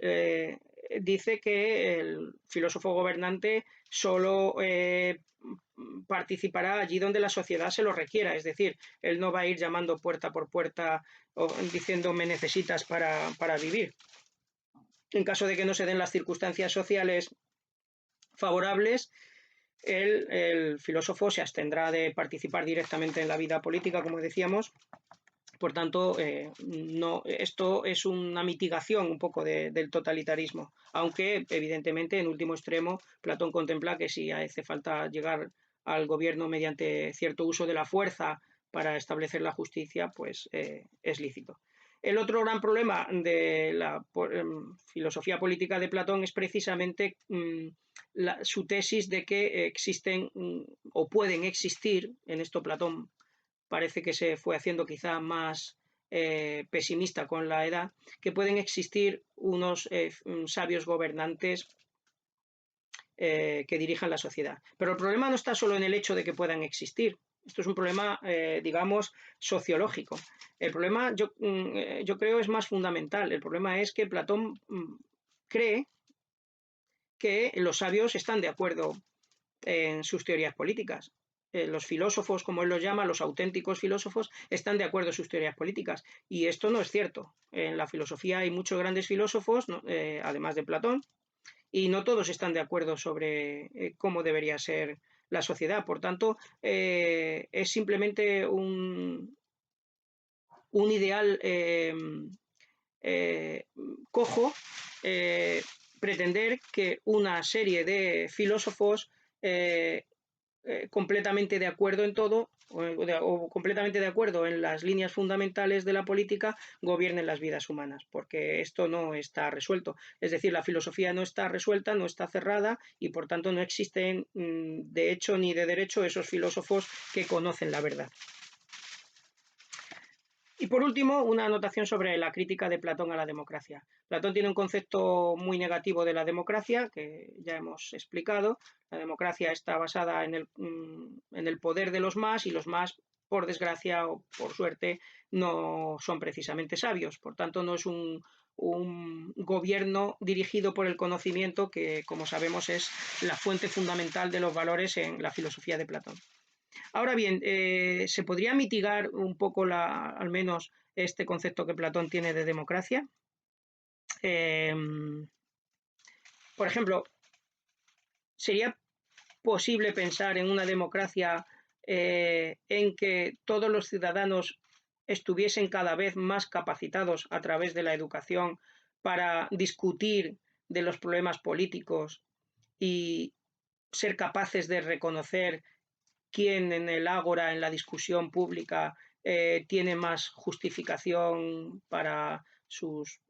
dice que el filósofo gobernante solo participará allí donde la sociedad se lo requiera, es decir, él no va a ir llamando puerta por puerta o diciendo me necesitas para vivir. En caso de que no se den las circunstancias sociales favorables, el filósofo se abstendrá de participar directamente en la vida política, como decíamos. Por tanto, esto es una mitigación un poco del totalitarismo, aunque evidentemente en último extremo Platón contempla que si hace falta llegar al gobierno mediante cierto uso de la fuerza para establecer la justicia, pues es lícito. El otro gran problema de la filosofía política de Platón es precisamente su tesis de que existen o pueden existir, en esto Platón parece que se fue haciendo quizá más pesimista con la edad, que pueden existir unos sabios gobernantes que dirijan la sociedad. Pero el problema no está solo en el hecho de que puedan existir. Esto es un problema, digamos, sociológico. El problema, yo creo, es más fundamental. El problema es que Platón cree que los sabios están de acuerdo en sus teorías políticas. Los filósofos, como él los llama, los auténticos filósofos, están de acuerdo en sus teorías políticas. Y esto no es cierto. En la filosofía hay muchos grandes filósofos, además de Platón, y no todos están de acuerdo sobre cómo debería ser la sociedad. Por tanto, es simplemente un ideal cojo pretender que una serie de filósofos completamente de acuerdo en todo o completamente de acuerdo en las líneas fundamentales de la política gobiernen las vidas humanas, porque esto no está resuelto. Es decir, la filosofía no está resuelta, no está cerrada y por tanto no existen de hecho ni de derecho esos filósofos que conocen la verdad. Y por último, una anotación sobre la crítica de Platón a la democracia. Platón tiene un concepto muy negativo de la democracia, que ya hemos explicado. La democracia está basada en el poder de los más, y los más, por desgracia o por suerte, no son precisamente sabios. Por tanto, no es un gobierno dirigido por el conocimiento, que, como sabemos, es la fuente fundamental de los valores en la filosofía de Platón. Ahora bien, ¿se podría mitigar un poco al menos este concepto que Platón tiene de democracia? Por ejemplo, ¿sería posible pensar en una democracia en que todos los ciudadanos estuviesen cada vez más capacitados a través de la educación para discutir de los problemas políticos y ser capaces de reconocer quién en el ágora, en la discusión pública, tiene más justificación para sus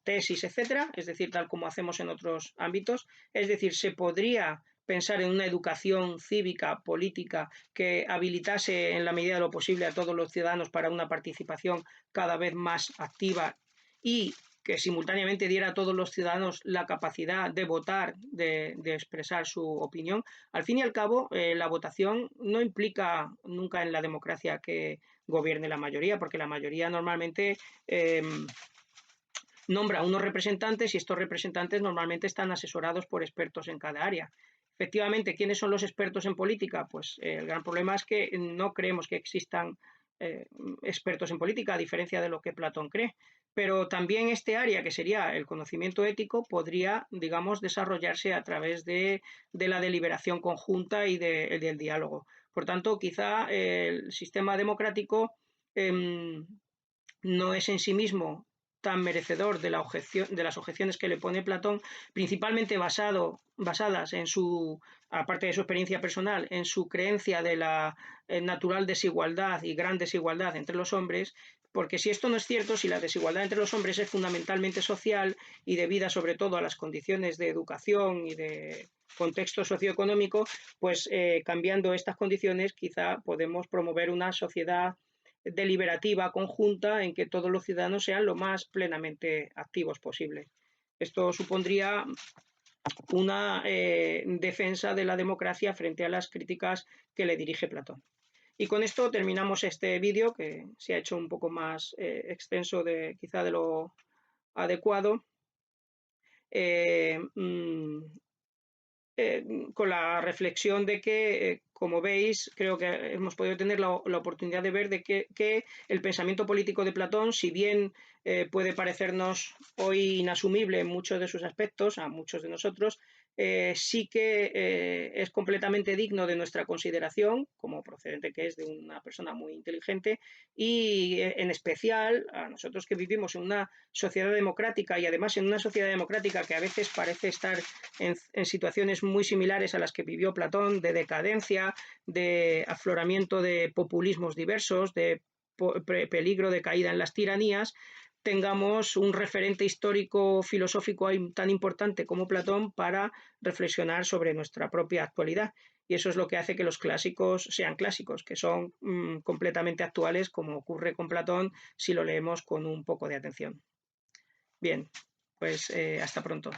tesis, etcétera? Es decir, tal como hacemos en otros ámbitos. Es decir, se podría pensar en una educación cívica, política, que habilitase en la medida de lo posible a todos los ciudadanos para una participación cada vez más activa, y que simultáneamente diera a todos los ciudadanos la capacidad de votar, de expresar su opinión. Al fin y al cabo, la votación no implica nunca en la democracia que gobierne la mayoría, porque la mayoría normalmente nombra unos representantes, y estos representantes normalmente están asesorados por expertos en cada área. Efectivamente, ¿quiénes son los expertos en política? Pues el gran problema es que no creemos que existan expertos en política, a diferencia de lo que Platón cree. Pero también este área, que sería el conocimiento ético, podría, digamos, desarrollarse a través de la deliberación conjunta y del diálogo. Por tanto, quizá el sistema democrático no es en sí mismo tan merecedor de las objeciones que le pone Platón, principalmente basadas en su, aparte de su experiencia personal, en su creencia de la natural desigualdad y gran desigualdad entre los hombres. Porque si esto no es cierto, si la desigualdad entre los hombres es fundamentalmente social y debida sobre todo a las condiciones de educación y de contexto socioeconómico, pues cambiando estas condiciones quizá podemos promover una sociedad deliberativa conjunta en que todos los ciudadanos sean lo más plenamente activos posible. Esto supondría una defensa de la democracia frente a las críticas que le dirige Platón. Y con esto terminamos este vídeo, que se ha hecho un poco más extenso quizá de lo adecuado. Con la reflexión de que, como veis, creo que hemos podido tener la oportunidad de ver de que el pensamiento político de Platón, si bien puede parecernos hoy inasumible en muchos de sus aspectos, a muchos de nosotros, sí que es completamente digno de nuestra consideración, como procedente que es de una persona muy inteligente, y en especial a nosotros que vivimos en una sociedad democrática, y además en una sociedad democrática que a veces parece estar en situaciones muy similares a las que vivió Platón, de decadencia, de afloramiento de populismos diversos, de peligro de caída en las tiranías, tengamos un referente histórico filosófico tan importante como Platón para reflexionar sobre nuestra propia actualidad. Y eso es lo que hace que los clásicos sean clásicos, que son completamente actuales, como ocurre con Platón si lo leemos con un poco de atención. Bien, pues hasta pronto.